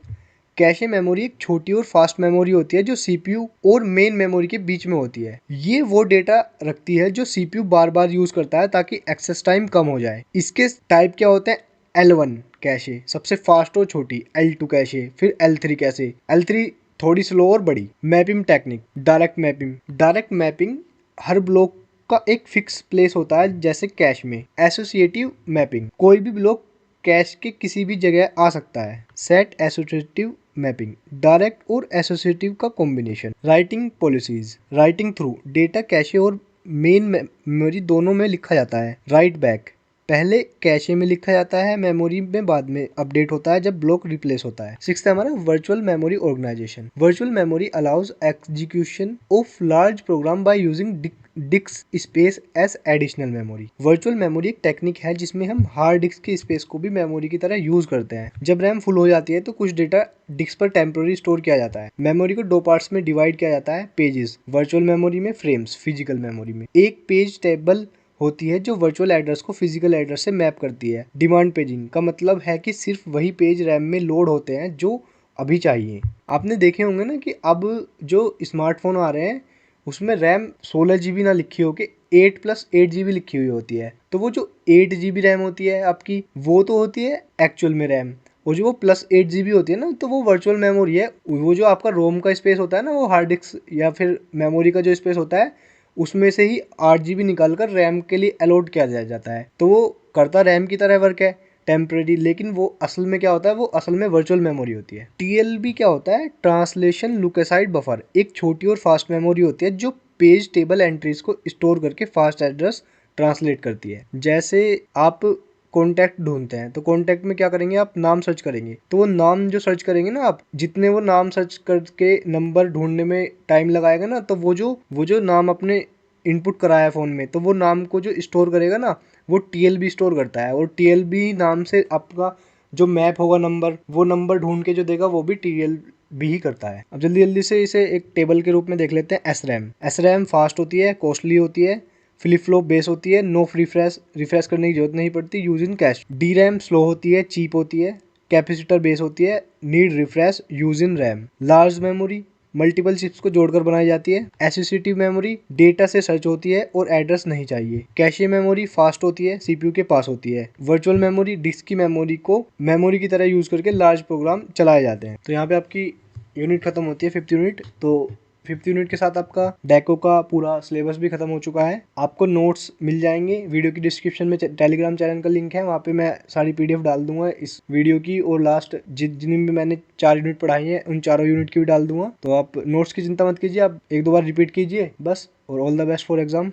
कैशे मेमोरी एक छोटी और फास्ट मेमोरी होती है, जो CPU और मेन मेमोरी के बीच में होती है। ये वो डेटा रखती है जो CPU बार बार यूज करता है, ताकि एक्सेस टाइम कम हो जाए। इसके टाइप क्या होते हैं, L1 कैशे सबसे फास्ट और छोटी, L2 कैशे, फिर L3 कैशे, L3 थोड़ी स्लो और बड़ी। मैपिंग टेक्निक, डायरेक्ट मैपिंग हर ब्लॉक का एक फिक्स प्लेस होता है, जैसे कैश में। एसोसिएटिव मैपिंग, कोई भी ब्लॉक कैश के किसी भी जगह आ सकता है। सेट एसोसिएटिव मैपिंग, डायरेक्ट और एसोसिएटिव का combination. Writing policies, writing through data cache और मेन मेमोरी दोनों में लिखा जाता है। राइट बैक, पहले कैशे में लिखा जाता है, मेमोरी में बाद में अपडेट होता है जब ब्लॉक रिप्लेस होता है। सिक्स्थ है हमारा virtual memory organization. Virtual memory allows execution of large program by using disk space as additional memory. Virtual memory एक टेक्निक है जिसमें हम हार्ड डिस्क की स्पेस को भी मेमोरी की तरह यूज करते हैं। जब रैम फुल हो जाती है तो कुछ डेटा डिस्क पर टेम्पोररी स्टोर किया जाता है। मेमोरी को दो पार्ट्स में डिवाइड किया जाता है, पेजेस वर्चुअल मेमोरी में, फ्रेम्स फिजिकल मेमोरी में। एक पेज टेबल होती है जो वर्चुअल एड्रेस को फिजिकल एड्रेस से मैप करती है। डिमांड पेजिंग का मतलब है कि सिर्फ वही पेज रैम में लोड होते हैं जो अभी चाहिए। आपने देखे होंगे ना कि अब जो स्मार्टफोन आ रहे हैं उसमें रैम 16 GB ना लिखी हो के 8+8 GB लिखी हुई होती है। तो वो जो 8 GB रैम होती है आपकी, वो तो होती है एक्चुअल में रैम, और जो वो +8 GB होती है ना, तो वो वर्चुअल मेमोरी है। वो जो आपका रोम का स्पेस होता है ना, वो हार्ड डिस्क या फिर मेमोरी का जो स्पेस होता है उसमें से ही 8 GB निकाल कर रैम के लिए अलॉट किया जाता है। तो वो करता रैम की तरह वर्क है टेम्परेरी, लेकिन वो असल में क्या होता है, वो असल में वर्चुअल मेमोरी होती है। TLB क्या होता है, ट्रांसलेशन लुकेसाइड बफर, एक छोटी और फास्ट मेमोरी होती है जो पेज टेबल एंट्रीज को स्टोर करके फास्ट एड्रेस ट्रांसलेट करती है। जैसे आप कॉन्टैक्ट ढूंढते हैं तो कॉन्टैक्ट में क्या करेंगे, आप नाम सर्च करेंगे, तो वो नाम जो सर्च करेंगे ना आप, जितने वो नाम सर्च करके नंबर ढूंढने में टाइम लगाएगा ना, तो वो जो नाम अपने इनपुट कराया फ़ोन में, तो वो नाम को जो स्टोर करेगा ना, वो TLB स्टोर करता है। और TLB नाम से आपका जो मैप होगा नंबर, वो नंबर ढूंढ के जो देगा वो भी TLB ही करता है। अब जल्दी जल्दी से इसे एक टेबल के रूप में देख लेते हैं। SRAM फास्ट होती है, कॉस्टली होती है, फ्लिप फ्लॉप बेस होती है, नो रिफ्रेश करने की जरूरत नहीं पड़ती, use in cash. DRAM slow होती है, चीप होती है, कैपेसिटर बेस होती है, need refresh, use in RAM. Large memory multiple chips को जोड़कर बनाई जाती है। एसोसिएटिव मेमोरी डेटा से सर्च होती है और एड्रेस नहीं चाहिए। कैशे मेमोरी फास्ट होती है, CPU के पास होती है। वर्चुअल मेमोरी डिस्क की मेमोरी को मेमोरी की तरह यूज करके लार्ज प्रोग्राम चलाए जाते हैं। तो यहाँ पे आपकी यूनिट खत्म होती है, 5th यूनिट। तो 5th यूनिट के साथ आपका डेको का पूरा सिलेबस भी खत्म हो चुका है। आपको नोट्स मिल जाएंगे, वीडियो की डिस्क्रिप्शन में टेलीग्राम चैनल का लिंक है, वहाँ पे मैं सारी PDF डाल दूंगा इस वीडियो की, और लास्ट जितनी भी मैंने 4 यूनिट पढ़ाई है उन चारों यूनिट की भी डाल दूंगा। तो आप नोट्स की चिंता मत कीजिए, आप 1-2 बार रिपीट कीजिए बस, और all the best for exam.